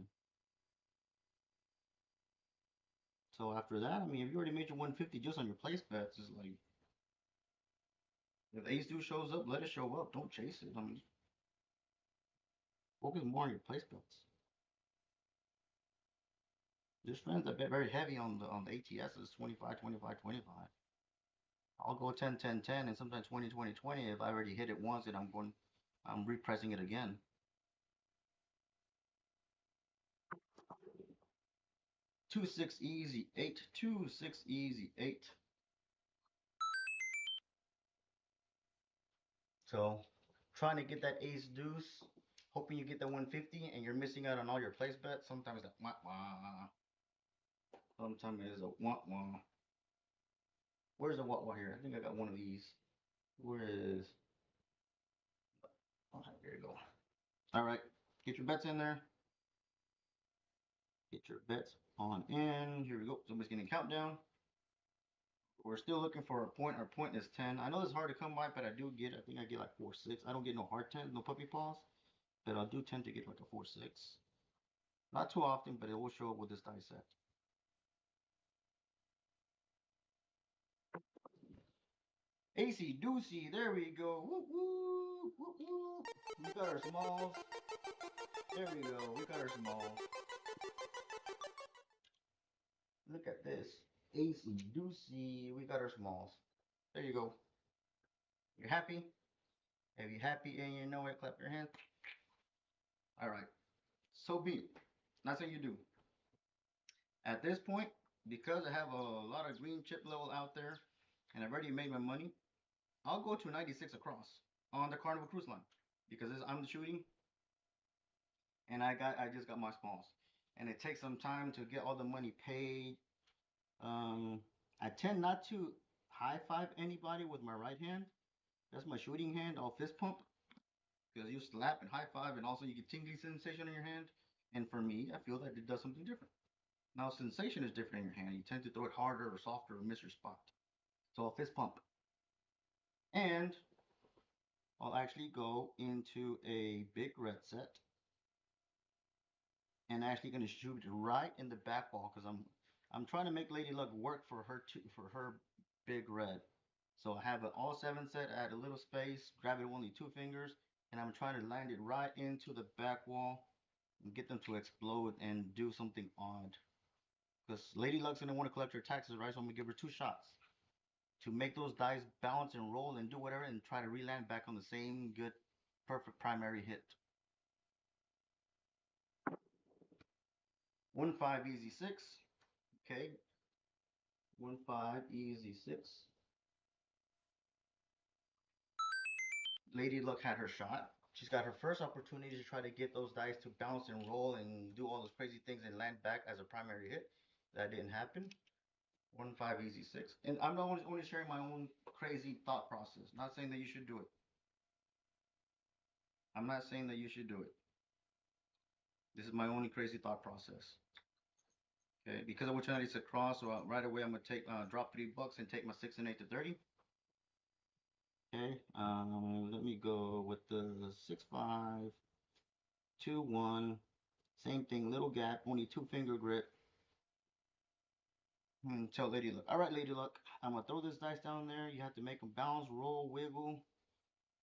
So after that, I mean, if you already made your 150 just on your place bets, it's like if ace deuce shows up, let it show up. Don't chase it. I mean, focus more on your place bets. There's friends that bet very heavy on the ATSs 25, 25, 25. I'll go 10, 10, 10, and sometimes 20, 20, 20. If I already hit it once, and I'm repressing it again. 2-6 easy 8. 2-6 easy 8. So trying to get that ace deuce, hoping you get that 150, and you're missing out on all your place bets. Sometimes that wah wah. Sometimes it is a wah wah. Where's the wah wah here? I think I got one of these. Where is? Oh, here you go. All right, get your bets in there. Get your bets on in. Here we go. Somebody's getting a countdown. We're still looking for a point. Our point is 10. I know it's hard to come by, but I do get, I think I get like 4-6. I don't get no hard 10s, no puppy paws. but I do tend to get like a 4-6. Not too often, but it will show up with this die set. AC Doocy, there we go. Woo woo, woo woo. We got our smalls. There we go. We got our smalls. Look at this. AC Doocy. We got our smalls. There you go. You're happy? If you're happy and you know it, clap your hands. All right. So be it. Not saying you do. At this point, because I have a lot of green chip level out there and I've already made my money, I'll go to 96 across on the Carnival Cruise Line because I'm the shooting and I just got my smalls. And it takes some time to get all the money paid. I tend not to high five anybody with my right hand. That's my shooting hand. I'll fist pump because you slap and high five, and also you get tingly sensation in your hand. And for me, I feel that it does something different. Now, sensation is different in your hand. You tend to throw it harder or softer or miss your spot. So I'll fist pump. And I'll actually go into a big red set and actually going to shoot it right in the back wall because I'm trying to make Lady Luck work for her big red. So I have an all 7 set, add a little space, grab it with only 2 fingers, and I'm trying to land it right into the back wall and get them to explode and do something odd. Because Lady Luck's gonna want to collect her taxes, right? So I'm gonna give her 2 shots to make those dice bounce and roll and do whatever and try to re-land back on the same good, perfect primary hit. 1-5 easy 6. Okay. 1-5 easy 6. Lady Luck had her shot. She's got her first opportunity to try to get those dice to bounce and roll and do all those crazy things and land back as a primary hit. That didn't happen. 1-5 easy 6. And I'm only sharing my own crazy thought process. Not saying that you should do it. I'm not saying that you should do it. This is my only crazy thought process. Okay, because of which I need to cross, so right away I'm gonna take drop $3 and take my 6 and 8 to 30. Okay, let me go with the 6-5, 2-1. Same thing, little gap, only 2-finger grip. Tell Lady Luck. All right, Lady Luck, I'm gonna throw this dice down there. You have to make them bounce, roll, wiggle,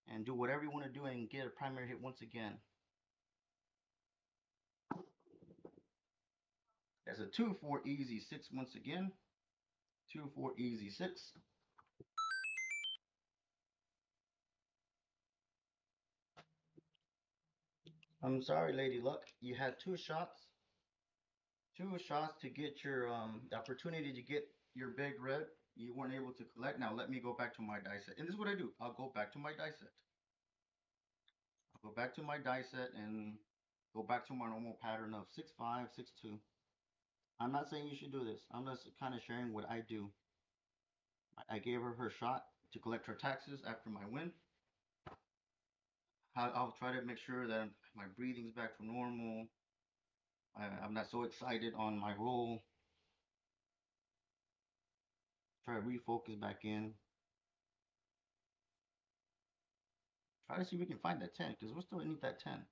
and do whatever you want to do and get a primary hit once again. That's a 2-4 easy 6 once again. 2-4 easy 6. I'm sorry, Lady Luck. You had 2 shots. 2 shots to get your opportunity to get your big red. You weren't able to collect. Now let me go back to my dice set. And this is what I do. I'll go back to my dice set. I'll go back to my dice set and go back to my normal pattern of 6-5, 6-2. I'm not saying you should do this. I'm just kind of sharing what I do. I gave her shot to collect her taxes after my win. I'll try to make sure that my breathing's back to normal. I'm not so excited on my roll. Try to refocus back in. Try to see if we can find that 10 because we're still need that 10.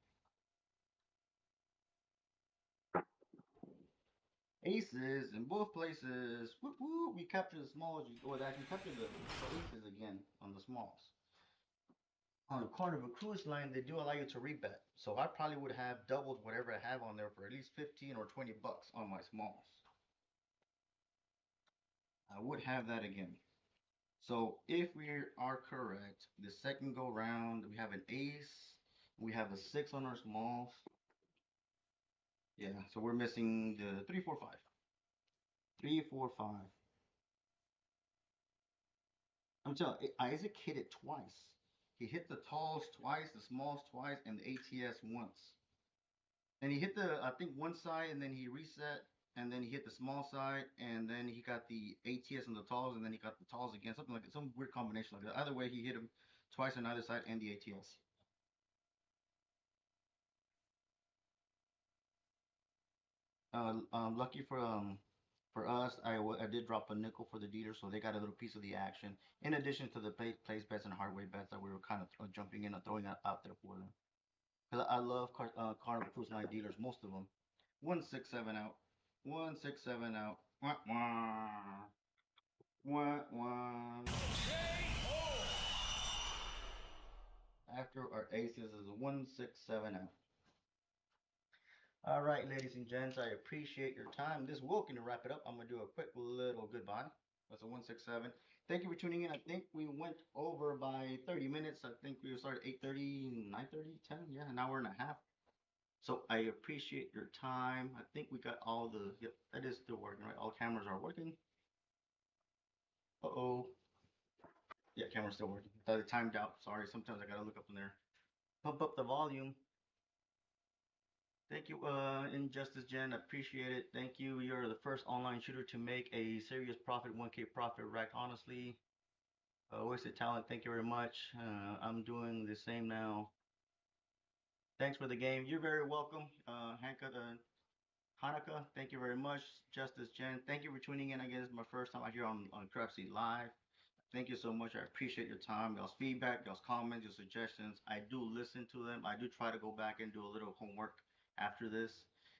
Aces in both places. Whoop, whoop. We captured the smalls. Or actually captured the aces again on the smalls. On Carnival Cruise Line, they do allow you to rebet. So I probably would have doubled whatever I have on there for at least 15 or 20 bucks on my smalls. I would have that again. So if we are correct, the second go round, we have an ace, we have a 6 on our smalls. Yeah, so we're missing the 3, 4, 5. 3, 4, 5. I'm telling you, Isaac hit it twice. He hit the talls twice, the smalls twice, and the ATS once. And he hit the, I think, one side, and then he reset, and then he hit the small side, and then he got the ATS and the talls, and then he got the talls again, something like that, some weird combination like that. Either way, he hit him twice on either side and the ATS. Lucky for us, I did drop a nickel for the dealer, so they got a little piece of the action. In addition to the place bets and hardware bets that we were kind of jumping in and throwing out there for them. Because I love Carnival Cruise Line dealers, most of them. 167 out. 167 out. Wah, wah. Wah, wah. After our aces is a 167 out. All right, ladies and gents, I appreciate your time. This will going to wrap it up. I'm gonna do a quick little goodbye. That's a 167. Thank you for tuning in. I think we went over by 30 minutes. I think we started 8:30, 9:30, 10. Yeah, an hour and a half. So I appreciate your time. I think we got all the. Yep, that is still working, right? All cameras are working. Uh-oh. Yeah, camera's still working. I thought it timed out. Sorry. Sometimes I gotta look up in there. Pump up the volume. Thank you, Injustice Jen. Appreciate it. Thank you. You're the first online shooter to make a serious profit, 1K profit rack. Honestly, wasted talent. Thank you very much. I'm doing the same now. Thanks for the game. You're very welcome, Hanka Hanukkah. Thank you very much, Justice Jen. Thank you for tuning in. I guess my first time out here on Crapsee Live. Thank you so much. I appreciate your time, y'all's feedback, y'all's comments, your suggestions. I do listen to them. I do try to go back and do a little homework after this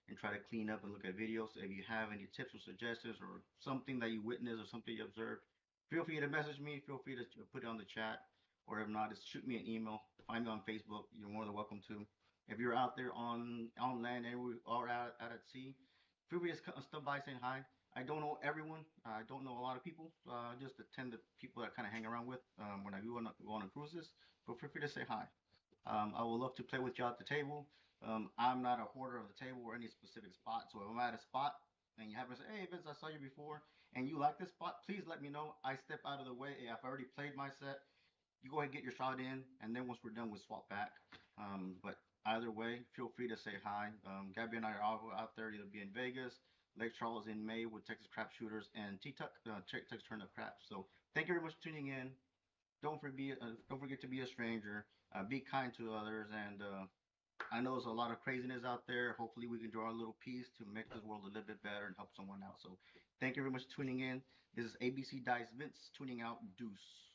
and try to clean up and look at videos. If you have any tips or suggestions or something that you witnessed or something you observed, feel free to message me. Feel free to put it on the chat. Or if not, just shoot me an email. Find me on Facebook. You're more than welcome to. If you're out there on land and we are out at sea, feel free to stop by saying hi. I don't know everyone. I don't know a lot of people. Just attend the people that I kind of hang around with when I go on cruises. But feel free to say hi. I would love to play with you at the table. I'm not a hoarder of the table or any specific spot. So if I'm at a spot and you happen to say, "Hey Vince, I saw you before," and you like this spot, please let me know. I step out of the way. If I've already played my set, you go ahead and get your shot in, and then once we're done, we'll swap back. But either way, feel free to say hi. Gabby and I are all out there. Either be in Vegas, Lake Charles in May with Texas Crap Shooters, and T-Tuck, Texas Turn Up Craps. So thank you very much for tuning in. Don't forget to be a stranger. Be kind to others, and I know there's a lot of craziness out there. Hopefully, we can do our little piece to make this world a little bit better and help someone out. So, thank you very much for tuning in. This is ABC Dice Vince tuning out. Deuce.